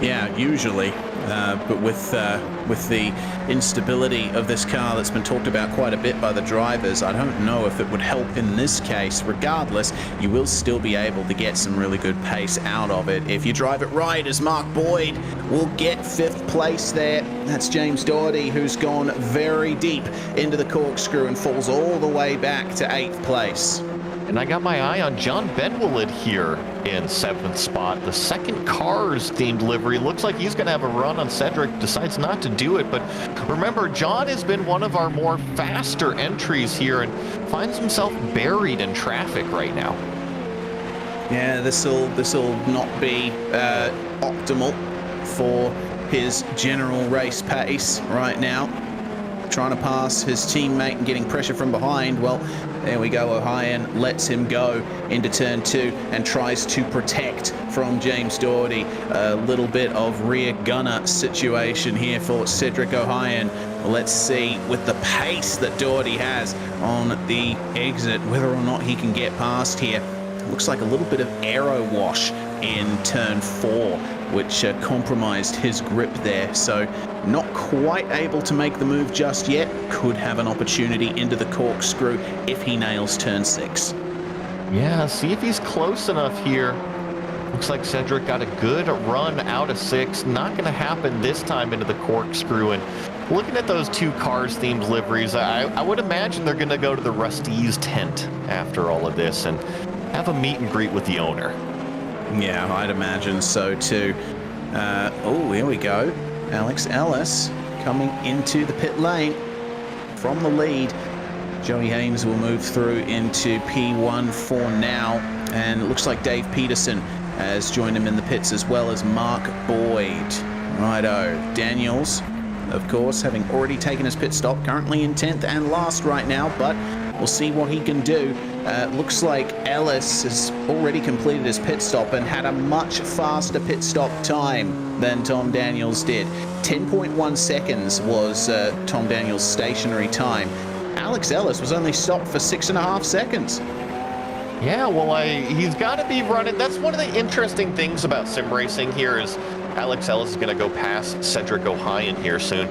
Yeah, usually. But with the instability of this car that's been talked about quite a bit by the drivers, I don't know if it would help in this case. Regardless, you will still be able to get some really good pace out of it if you drive it right, as Mark Boyd will get 5th place there. That's James Doherty, who's gone very deep into the corkscrew and falls all the way back to 8th place. And I got my eye on John Benwillid here in 7th spot. The second Cars themed livery. Looks like he's going to have a run on Cedric. Decides not to do it. But remember, John has been one of our more faster entries here and finds himself buried in traffic right now. Yeah, this'll not be optimal for his general race pace right now. Trying to pass his teammate and getting pressure from behind. Well, there we go. O'Hyan lets him go into turn 2 and tries to protect from James Doherty. A little bit of rear gunner situation here for Cedric O'Hyan. Let's see, with the pace that Doherty has on the exit, whether or not he can get past here. Looks like a little bit of aero wash in turn 4, which compromised his grip there. So not quite able to make the move just yet. Could have an opportunity into the corkscrew if he nails turn 6. Yeah, see if he's close enough here. Looks like Cedric got a good run out of 6. Not going to happen this time into the corkscrew. And looking at those 2 Cars themed liveries, I would imagine they're going to go to the Rusty's tent after all of this and have a meet and greet with the owner. Yeah, I'd imagine so too. Oh, here we go. Alex Ellis coming into the pit lane from the lead. Joey Haynes will move through into P1 for now. And it looks like Dave Peterson has joined him in the pits, as well as Mark Boyd. Righto. Daniels, of course, having already taken his pit stop, currently in 10th and last right now, but we'll see what he can do. Looks like Ellis has already completed his pit stop and had a much faster pit stop time than Tom Daniels did. 10.1 seconds was Tom Daniels' stationary time. Alex Ellis was only stopped for 6.5 seconds. Yeah, well, he's got to be running. That's one of the interesting things about sim racing here is Alex Ellis is going to go past Cedric O'Hyan here soon.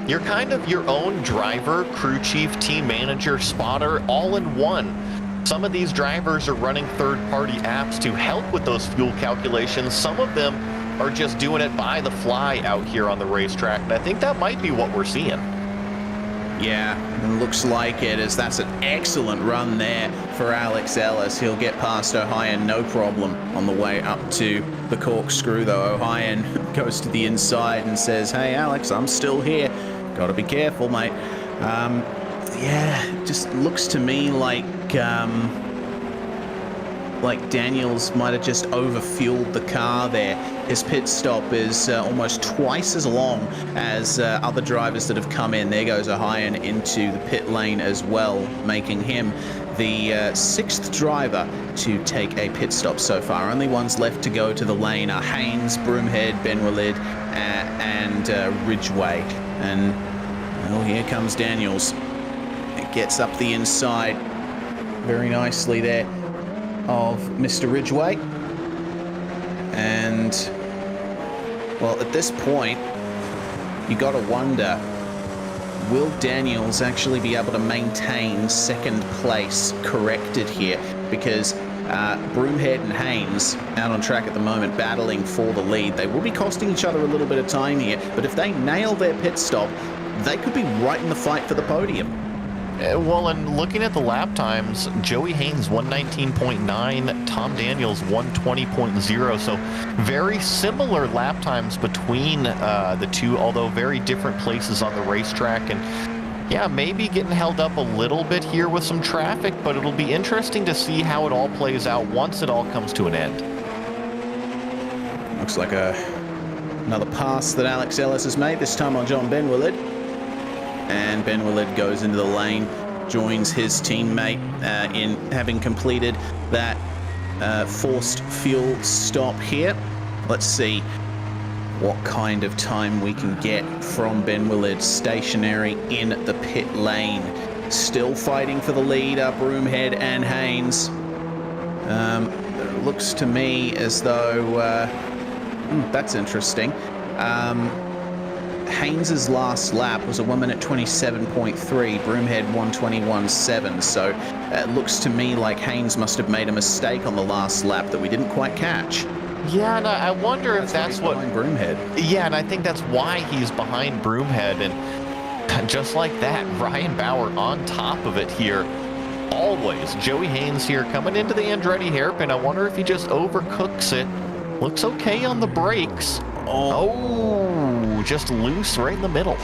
You're kind of your own driver, crew chief, team manager, spotter, all in one. Some of these drivers are running third-party apps to help with those fuel calculations. Some of them are just doing it by the fly out here on the racetrack, and I think that might be what we're seeing. Yeah, it looks like it, as that's an excellent run there for Alex Ellis. He'll get past O'Hyan no problem on the way up to the corkscrew, though. O'Hyan goes to the inside and says, "Hey, Alex, I'm still here. Got to be careful, mate." Yeah, it just looks to me like Daniels might have just overfueled the car there. His pit stop is almost twice as long as other drivers that have come in. There goes O'Hyan into the pit lane as well, making him the 6th driver to take a pit stop so far. Only ones left to go to the lane are Haynes, Broomhead, Benwillid, and Ridgway. And well, here comes Daniels. It gets up the inside very nicely there of Mr. Ridgway. And well, at this point, you got to wonder, will Daniels actually be able to maintain 2nd place corrected here? Because Broomhead and Haynes out on track at the moment battling for the lead. They will be costing each other a little bit of time here, but if they nail their pit stop, they could be right in the fight for the podium. Well, and looking at the lap times, Joey Haynes 119.9, Tom Daniels 120.0, so very similar lap times between the two, although very different places on the racetrack. And yeah, maybe getting held up a little bit here with some traffic, but it'll be interesting to see how it all plays out once it all comes to an end. Looks like another pass that Alex Ellis has made, this time on John Benwillid. And Benwillid goes into the lane, joins his teammate in having completed that forced fuel stop here. Let's see what kind of time we can get from Benwillid stationary in the pit lane. Still fighting for the lead are Broomhead and Haynes. It looks to me as though that's interesting. Haynes's last lap was a 1 minute 27.3. Broomhead 1:21.7. So it looks to me like Haynes must have made a mistake on the last lap that we didn't quite catch. Yeah, and I wonder if that's what Broomhead. Yeah, and I think that's why he's behind Broomhead, and just like that, Ryan Bauer on top of it here. Always. Joey Haynes here coming into the Andretti hairpin. I wonder if he just overcooks it. Looks okay on the brakes. Oh, just loose right in the middle.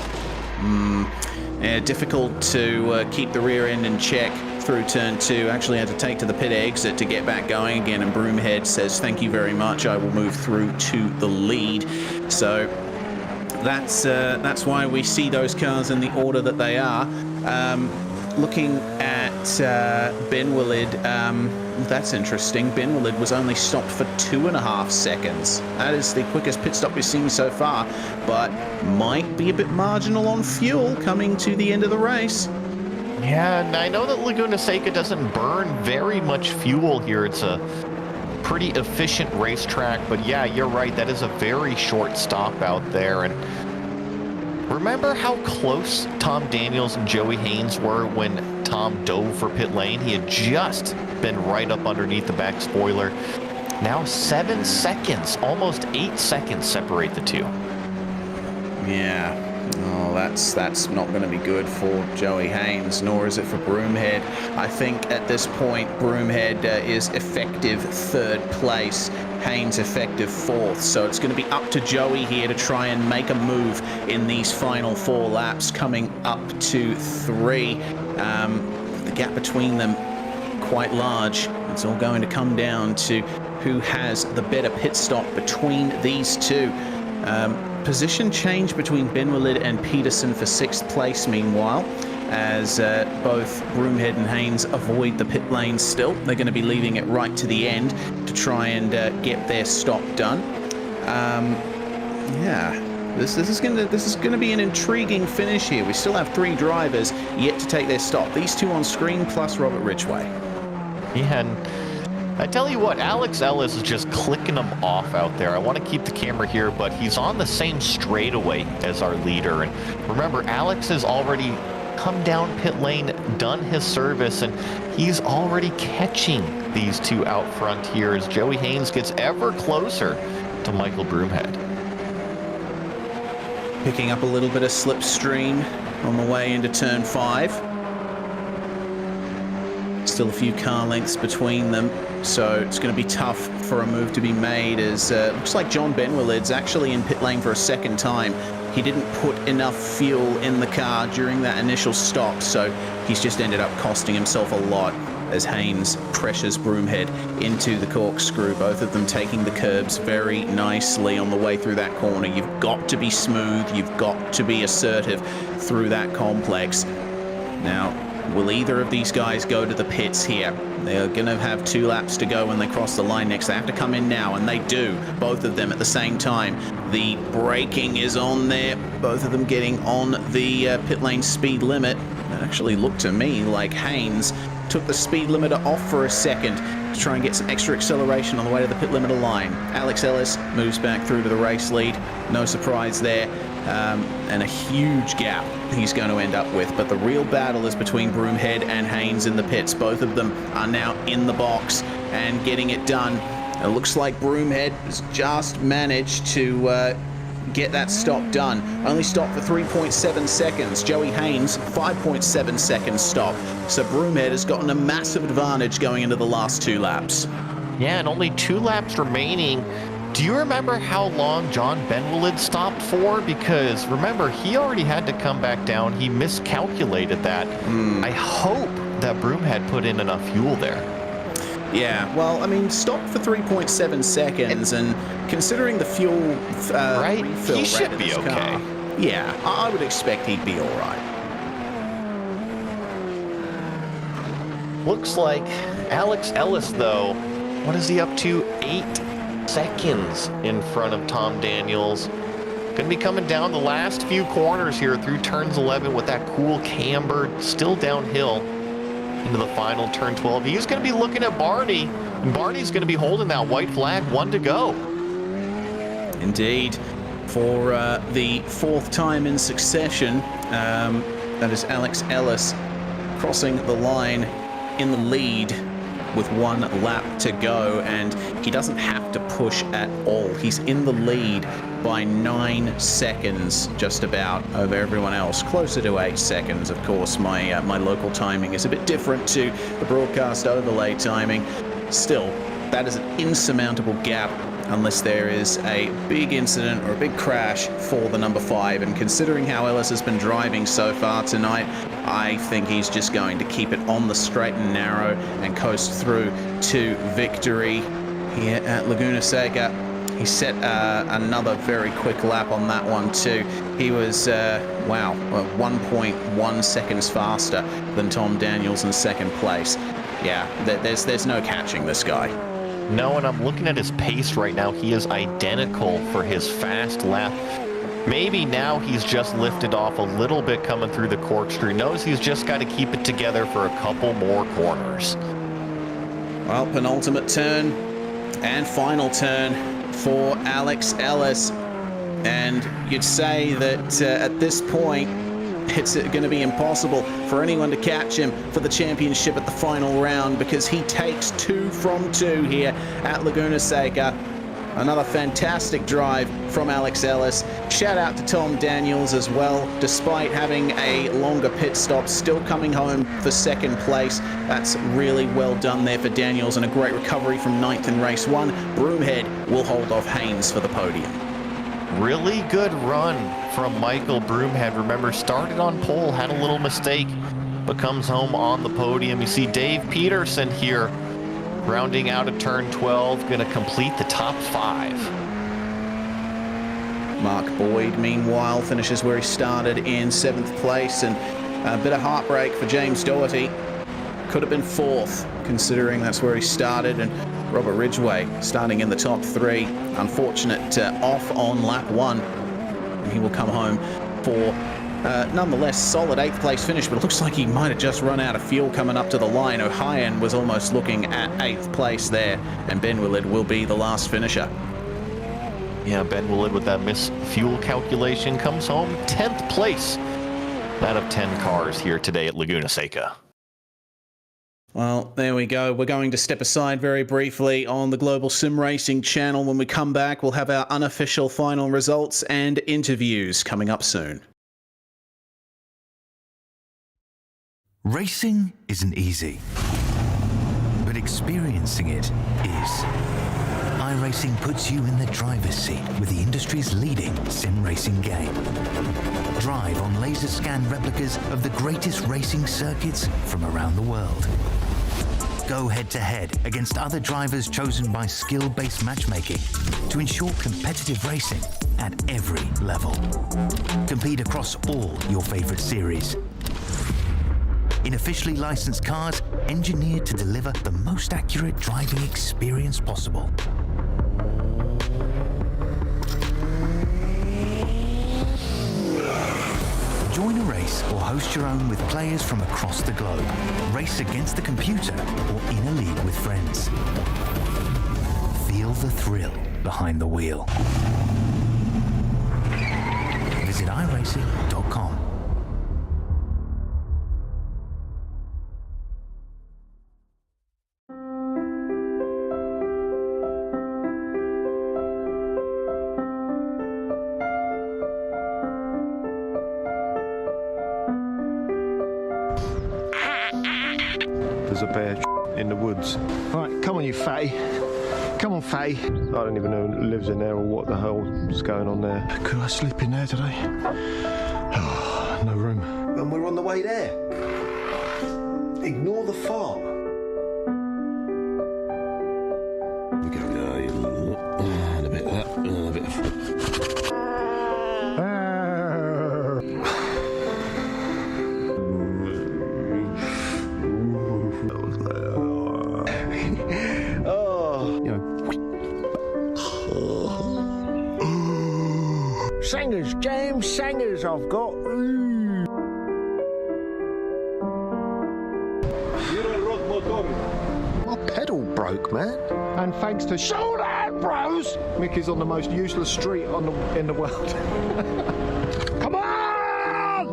Yeah, difficult to keep the rear end in check through turn 2. Actually had to take to the pit exit to get back going again, and Broomhead says, thank you very much, I will move through to the lead. So that's why we see those cars in the order that they are. Looking at Ben Willard, that's interesting. Ben Willard was only stopped for 2.5 seconds. That is the quickest pit stop we've seen so far, but might be a bit marginal on fuel coming to the end of the race. Yeah, and I know that Laguna Seca doesn't burn very much fuel here. It's a pretty efficient racetrack, but yeah, you're right. That is a very short stop out there. And remember how close Tom Daniels and Joey Haynes were when Tom dove for pit lane? He had just been right up underneath the back spoiler. Now 7 seconds, almost 8 seconds separate the two. Yeah. Oh, that's not going to be good for Joey Haynes, nor is it for Broomhead. I think at this point, Broomhead is effective 3rd place, Haynes effective 4th. So it's going to be up to Joey here to try and make a move in these final 4 laps, coming up to 3. The gap between them quite large. It's all going to come down to who has the better pit stop between these two. Position change between Ben Willard and Peterson for 6th place, meanwhile, as both Broomhead and Haynes avoid the pit lane still. They're going to be leaving it right to the end to try and get their stop done. Yeah, this is going to be an intriguing finish here. We still have 3 drivers yet to take their stop. These 2 on screen plus Robert Ridgway. Yeah, and I tell you what, Alex Ellis is just clicking them off out there. I want to keep the camera here, but he's on the same straightaway as our leader. And remember, Alex has already come down pit lane, done his service, and he's already catching these 2 out front here as Joey Haynes gets ever closer to Michael Broomhead. Picking up a little bit of slipstream on the way into turn 5. Still a few car lengths between them, so it's going to be tough for a move to be made, as looks like John Benwillard's actually in pit lane for a 2nd time. He didn't put enough fuel in the car during that initial stop, so he's just ended up costing himself a lot as Haynes pressures Broomhead into the corkscrew, both of them taking the curbs very nicely on the way through that corner. You've got to be smooth, you've got to be assertive through that complex. Now, will either of these guys go to the pits here? They're going to have 2 laps to go when they cross the line next. They have to come in now, and they do, both of them at the same time. The braking is on there, both of them getting on the pit lane speed limit. It actually looked to me like Haynes took the speed limiter off for a second to try and get some extra acceleration on the way to the pit limiter line. Alex Ellis moves back through to the race lead. No surprise there. And a huge gap he's going to end up with. But the real battle is between Broomhead and Haynes in the pits. Both of them are now in the box and getting it done. It looks like Broomhead has just managed to get that stop done. Only stopped for 3.7 seconds. Joey Haynes, 5.7 seconds stop. So Broomhead has gotten a massive advantage going into the last 2 laps. Yeah, and only 2 laps remaining. Do you remember how long John Benwillard stopped for? Because remember, he already had to come back down. He miscalculated that. I hope that Broomhead put in enough fuel there. Yeah, well, I mean, stopped for 3.7 seconds, and considering the fuel right, refill he should be okay. Car, yeah, I would expect he'd be all right. Looks like Alex Ellis, though, what is he up to? 8 seconds in front of Tom Daniels. Going to be coming down the last few corners here through turns 11 with that cool camber, still downhill into the final turn 12. He's going to be looking at Barney And Barney's going to be holding that white flag, 1 to go. Indeed. For the 4th time in succession, that is Alex Ellis crossing the line in the lead with 1 lap to go, and he doesn't have to push at all. He's in the lead by 9 seconds, just about, over everyone else. Closer to 8 seconds, of course. My local timing is a bit different to the broadcast overlay timing. Still, that is an insurmountable gap unless there is a big incident or a big crash for the number 5. And considering how Ellis has been driving so far tonight, I think he's just going to keep it on the straight and narrow and coast through to victory here at Laguna Seca. He set another very quick lap on that one too. He was, 1.1 seconds faster than Tom Daniels in 2nd place. Yeah, there's no catching this guy. No, and I'm looking at his pace right now. He is identical for his fast lap. Maybe now he's just lifted off a little bit coming through the corkscrew. Knows he's just got to keep it together for a couple more corners. Well, penultimate turn and final turn for Alex Ellis. And you'd say that at this point, it's going to be impossible for anyone to catch him for the championship at the final round, because he takes 2 from 2 here at Laguna Seca. Another fantastic drive from Alex Ellis. Shout out to Tom Daniels as well. Despite having a longer pit stop, still coming home for 2nd place. That's really well done there for Daniels, and a great recovery from 9th in race 1. Broomhead will hold off Haynes for the podium. Really good run from Michael Broomhead. Remember, started on pole, had a little mistake, but comes home on the podium. You see Dave Peterson here, rounding out at turn 12, going to complete the top 5. Mark Boyd, meanwhile, finishes where he started in 7th place, and a bit of heartbreak for James Doherty. Could have been 4th, considering that's where he started, and Robert Ridgway starting in the top 3. Unfortunate off on lap 1. And he will come home for nonetheless solid 8th place finish, but it looks like he might have just run out of fuel coming up to the line. O'Hyan was almost looking at 8th place there, and Ben Willard will be the last finisher. Yeah, Ben Willard with that missed fuel calculation comes home 10th place out of 10 cars here today at Laguna Seca. Well, there we go. We're going to step aside very briefly on the Global SimRacing Channel. When we come back, we'll have our unofficial final results and interviews coming up soon. Racing isn't easy, but experiencing it is. iRacing puts you in the driver's seat with the industry's leading sim racing game. Drive on laser scan replicas of the greatest racing circuits from around the world. Go head-to-head against other drivers chosen by skill-based matchmaking to ensure competitive racing at every level. Compete across all your favorite series. In officially licensed cars, engineered to deliver the most accurate driving experience possible. Join a race or host your own with players from across the globe. Race against the computer or in a league with friends. Feel the thrill behind the wheel. Visit iRacing.com. There's a bear in the woods. Right, come on, you fatty. Come on, fatty. I don't even know who lives in there or what the hell's going on there. Could I sleep in there today? Oh, no room. And we're on the way there. Ignore the fart. We go, and a bit of that, and a bit of... Singers, James, singers I've got. My pedal broke. broke, man. And thanks to Showdown Bros, Mickey's on the most useless street in the world. Come on!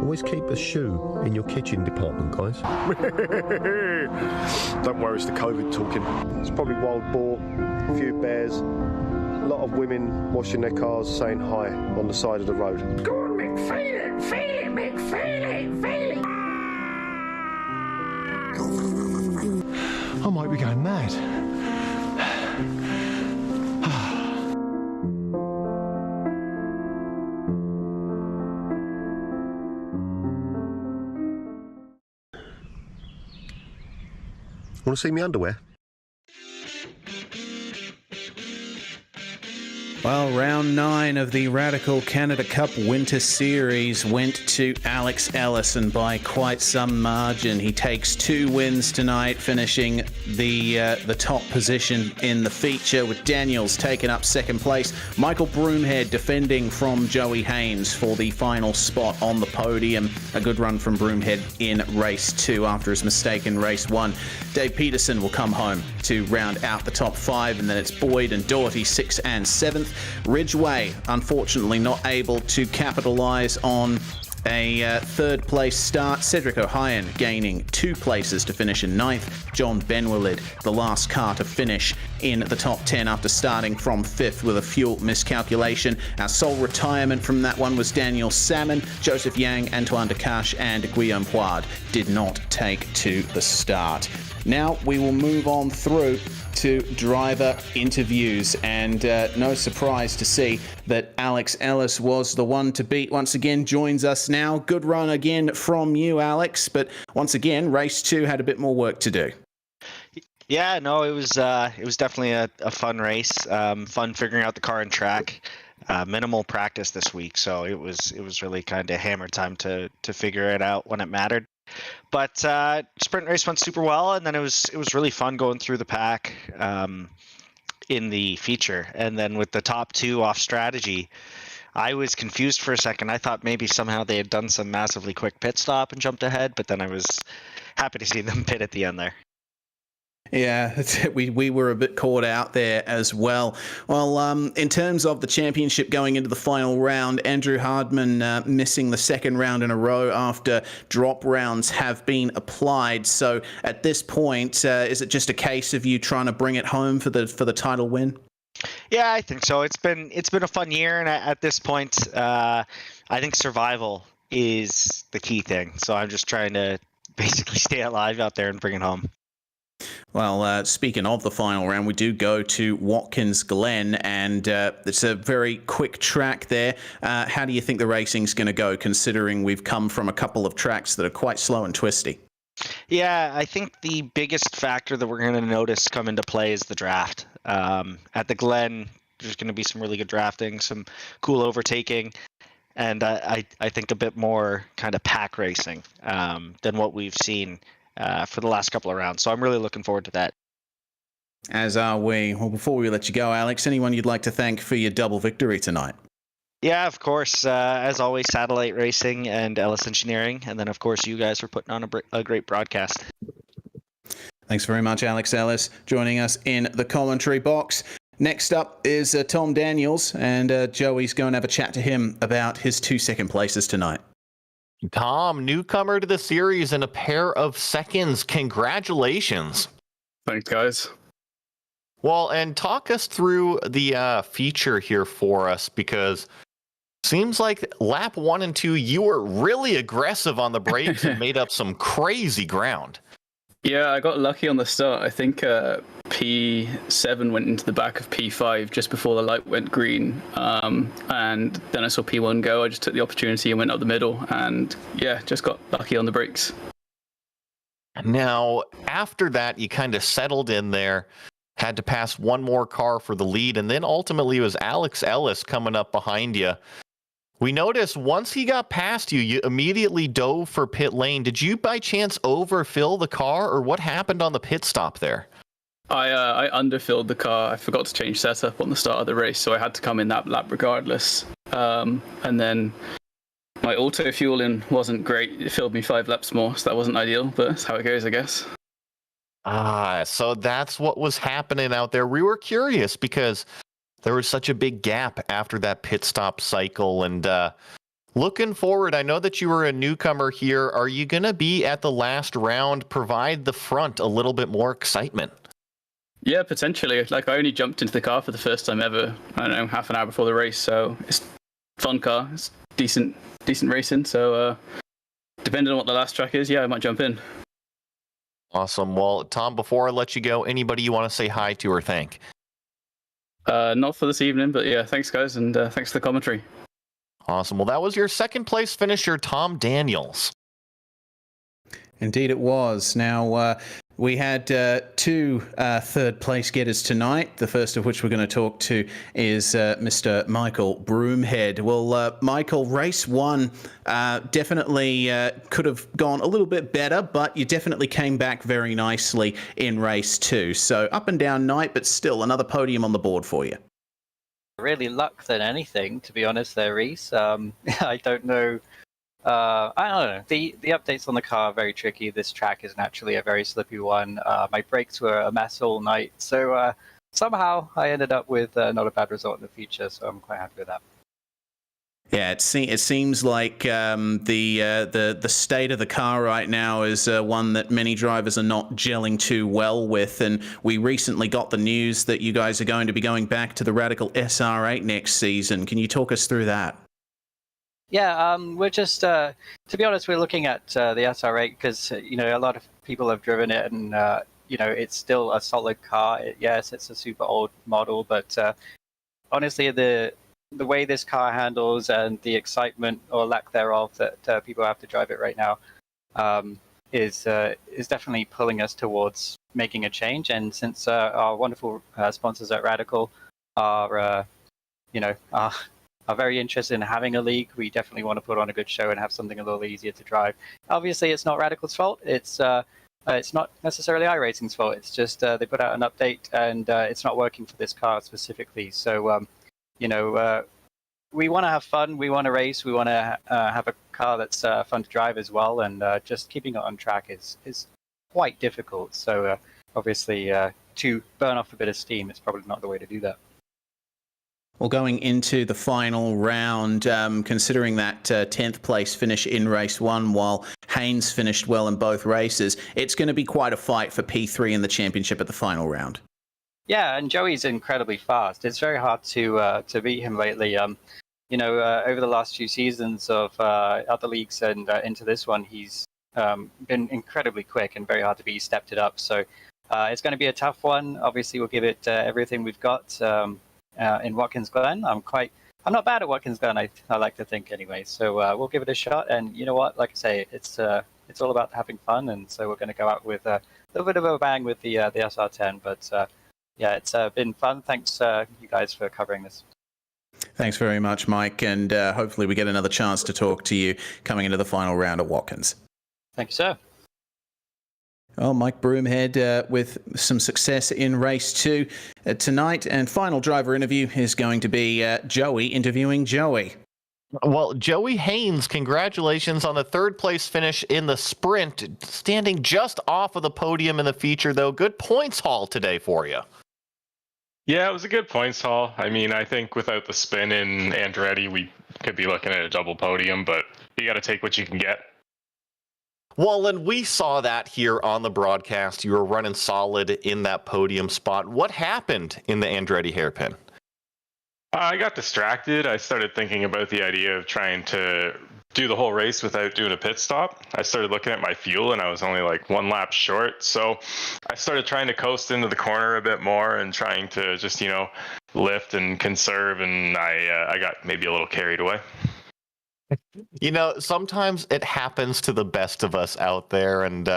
Always keep a shoe in your kitchen department, guys. Don't worry, it's the COVID talking. It's probably wild boar, a few bears, a lot of women washing their cars saying hi on the side of the road. Go on, Mick, feel it, Mick, feel it. I might be going mad. Want to see me underwear? Well, round 9 of the Radical Canada Cup Winter Series went to Alex Ellis, and by quite some margin. He takes 2 wins tonight, finishing the top position in the feature, with Daniels taking up second place. Michael Broomhead defending from Joey Haynes for the final spot on the podium. A good run from Broomhead in race 2 after his mistake in race 1. Dave Peterson will come home to round out the top 5, and then it's Boyd and Doherty 6th and 7th. Ridgeway, unfortunately, not able to capitalise on a third place start. Cedric O'Hyan gaining 2 places to finish in 9th. John Benwillid, the last car to finish in the top 10 after starting from 5th with a fuel miscalculation. Our sole retirement from that one was Daniel Salmon. Joseph Yang, Antoine Decache and Guillaume Poide did not take to the start. Now we will move on through to driver interviews, and no surprise to see that Alex Ellis was the one to beat. Once again joins us now. Good run again from you, Alex, but once again race 2 had a bit more work to do. Yeah, no, it was definitely a fun race. Fun figuring out the car and track. Minimal practice this week, so it was really kind of hammer time to figure it out when it mattered. But sprint race went super well, and then it was really fun going through the pack in the feature. And then with the top 2 off strategy, I was confused for a second. I thought maybe somehow they had done some massively quick pit stop and jumped ahead, but then I was happy to see them pit at the end there. Yeah, we were a bit caught out there as well. Well, in terms of the championship going into the final round, Andrew Hardman missing the second round in a row after drop rounds have been applied. So at this point, is it just a case of you trying to bring it home for the title win? Yeah, I think so. It's been a fun year, and at this point, I think survival is the key thing. So I'm just trying to basically stay alive out there and bring it home. Well, speaking of the final round, we do go to Watkins Glen, and it's a very quick track there. How do you think the racing's going to go, considering we've come from a couple of tracks that are quite slow and twisty? Yeah, I think the biggest factor that we're going to notice come into play is the draft. At the Glen, there's going to be some really good drafting, some cool overtaking, and I think a bit more kind of pack racing than what we've seen for the last couple of rounds. So I'm really looking forward to that. As are we. Well, before we let you go, Alex, anyone you'd like to thank for your double victory tonight? Yeah, of course. As always, Satellite Racing and Ellis Engineering. And then, of course, you guys for putting on a great broadcast. Thanks very much, Alex Ellis, joining us in the commentary box. Next up is Tom Daniels, and Joey's going to have a chat to him about his 2 second places tonight. Tom, newcomer to the series and a pair of seconds. Congratulations. Thanks, guys. Well, and talk us through the feature here for us, because seems like lap 1 and 2, you were really aggressive on the brakes and made up some crazy ground. Yeah, I got lucky on the start. I think P7 went into the back of P5 just before the light went green. And then I saw P1 go. I just took the opportunity and went up the middle. And yeah, just got lucky on the brakes. Now, after that, you kind of settled in there, had to pass one more car for the lead. And then ultimately it was Alex Ellis coming up behind you. We noticed once he got past you, you immediately dove for pit lane. Did you by chance overfill the car, or what happened on the pit stop there? I underfilled the car. I forgot to change setup on the start of the race, so I had to come in that lap regardless. And then My auto fueling wasn't great. It filled me 5 laps more, so that wasn't ideal, but that's how it goes, I guess. So that's what was happening out there. We were curious because there was such a big gap after that pit stop cycle. And looking forward, I know that you were a newcomer here. Are you going to be at the last round, provide the front a little bit more excitement? Yeah, potentially. Like, I only jumped into the car for the first time ever, I don't know, half an hour before the race, so it's a fun car. It's decent racing, so depending on what the last track is, yeah, I might jump in. Awesome. Well, Tom, before I let you go, anybody you want to say hi to or thank? Not for this evening, but yeah, thanks, guys, and thanks for the commentary. Awesome. Well, that was your second place finisher, Tom Daniels. Indeed it was. Now, we had 2 third place getters tonight, the first of which we're going to talk to is Mr. Michael Broomhead. Well, Michael, race 1 definitely could have gone a little bit better, but you definitely came back very nicely in race 2. So up and down night, but still another podium on the board for you. Really luck than anything, to be honest there, Reese. I don't know. I don't know. The updates on the car are very tricky. This track is naturally a very slippy one. My brakes were a mess all night, so somehow I ended up with not a bad result in the future. So I'm quite happy with that. Yeah, it seems like the state of the car right now is one that many drivers are not gelling too well with. And we recently got the news that you guys are going to be going back to the Radical SR8 next season. Can you talk us through that? Yeah, we're just, to be honest, we're looking at the SR8 because, a lot of people have driven it and, it's still a solid car. Yes, it's a super old model, but honestly, the way this car handles and the excitement or lack thereof that people have to drive it right now is definitely pulling us towards making a change. And since our wonderful sponsors at Radical are very interested in having a league, we definitely want to put on a good show and have something a little easier to drive. Obviously, it's not Radical's fault. It's not necessarily iRacing's fault. It's just they put out an update and it's not working for this car specifically. So, we want to have fun. We want to race. We want to have a car that's fun to drive as well. And just keeping it on track is quite difficult. So, obviously, to burn off a bit of steam, it's probably not the way to do that. Well, going into the final round, considering that 10th place finish in race 1 while Haynes finished well in both races, it's going to be quite a fight for P3 in the championship at the final round. Yeah, and Joey's incredibly fast. It's very hard to beat him lately. Over the last few seasons of other leagues and into this one, he's been incredibly quick and very hard to beat. He stepped it up. So it's going to be a tough one. Obviously, we'll give it everything we've got. In Watkins Glen, I'm not bad at Watkins Glen. I like to think anyway. So we'll give it a shot. And you know what? Like I say, it's all about having fun. And so we're going to go out with a little bit of a bang with the SR10. But yeah, it's been fun. Thanks you guys for covering this. Thanks very much, Mike. And hopefully we get another chance to talk to you coming into the final round at Watkins. Thank you, sir. Well, Mike Broomhead with some success in race 2 tonight. And final driver interview is going to be Joey interviewing Joey. Well, Joey Haynes, congratulations on the 3rd place finish in the sprint, standing just off of the podium in the feature, though. Good points haul today for you. Yeah, it was a good points haul. I mean, I think without the spin in Andretti, we could be looking at a double podium, but you got to take what you can get. Well, and we saw that here on the broadcast. You were running solid in that podium spot. What happened in the Andretti hairpin? I got distracted. I started thinking about the idea of trying to do the whole race without doing a pit stop. I started looking at my fuel and I was only like 1 lap short. So I started trying to coast into the corner a bit more and trying to just, lift and conserve. And I got maybe a little carried away. Sometimes it happens to the best of us out there, and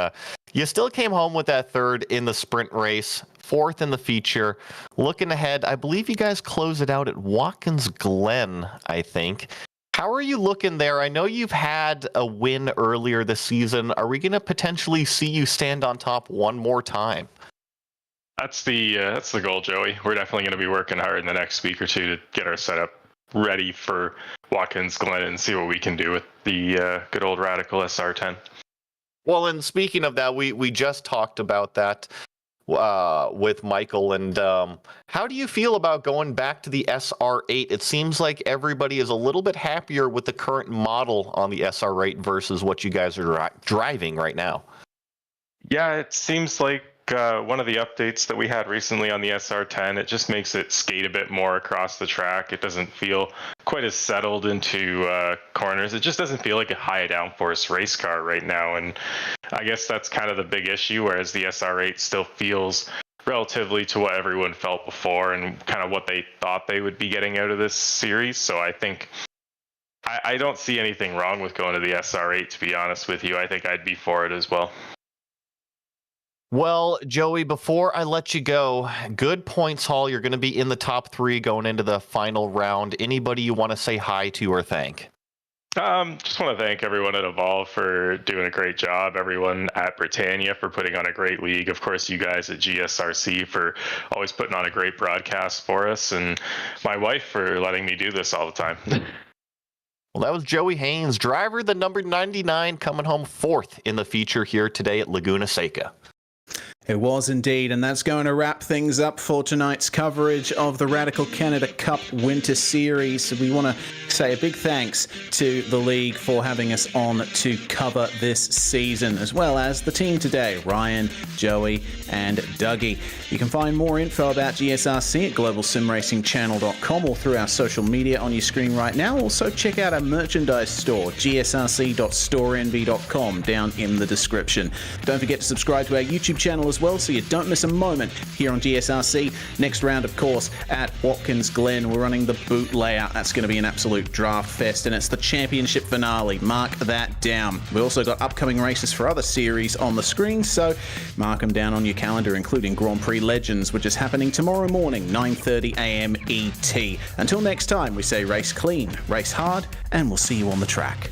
you still came home with that 3rd in the sprint race, 4th in the feature. Looking ahead, I believe you guys close it out at Watkins Glen, I think. How are you looking there? I know you've had a win earlier this season. Are we going to potentially see you stand on top one more time? That's the goal, Joey. We're definitely going to be working hard in the next week or two to get our setup ready for Watkins Glen and see what we can do with the good old Radical SR10. Well, and speaking of that, we just talked about that with Michael. And how do you feel about going back to the SR8? It seems like everybody is a little bit happier with the current model on the SR8 versus what you guys are driving right now. Yeah, it seems like one of the updates that we had recently on the SR10, it just makes it skate a bit more across the track. It doesn't feel quite as settled into corners. It just doesn't feel like a high downforce race car right now. And I guess that's kind of the big issue, whereas the SR8 still feels relatively to what everyone felt before and kind of what they thought they would be getting out of this series. So I think I don't see anything wrong with going to the SR8, to be honest with you. I think I'd be for it as well. Well, Joey, before I let you go, good points haul. You're going to be in the top 3 going into the final round. Anybody you want to say hi to or thank? Just want to thank everyone at Evolve for doing a great job, everyone at Britannia for putting on a great league, of course you guys at GSRC for always putting on a great broadcast for us, and my wife for letting me do this all the time. Well, that was Joey Haynes, driver the number 99, coming home 4th in the feature here today at Laguna Seca. It was indeed, and that's going to wrap things up for tonight's coverage of the Radical Canada Cup Winter Series. We want to say a big thanks to the league for having us on to cover this season, as well as the team today, Ryan, Joey, and Dougie. You can find more info about GSRC at globalsimracingchannel.com or through our social media on your screen right now. Also, check out our merchandise store, gsrc.storenvy.com, down in the description. Don't forget to subscribe to our YouTube channel as well so you don't miss a moment here on GSRC. Next round, of course, at Watkins Glen. We're running the boot layout. That's going to be an absolute draft fest, and it's the championship finale. Mark that down. We also got upcoming races for other series on the screen, so mark them down on your calendar, including Grand Prix Legends, which is happening tomorrow morning, 9:30 a.m. ET. Until next time, we say race clean, race hard, and we'll see you on the track.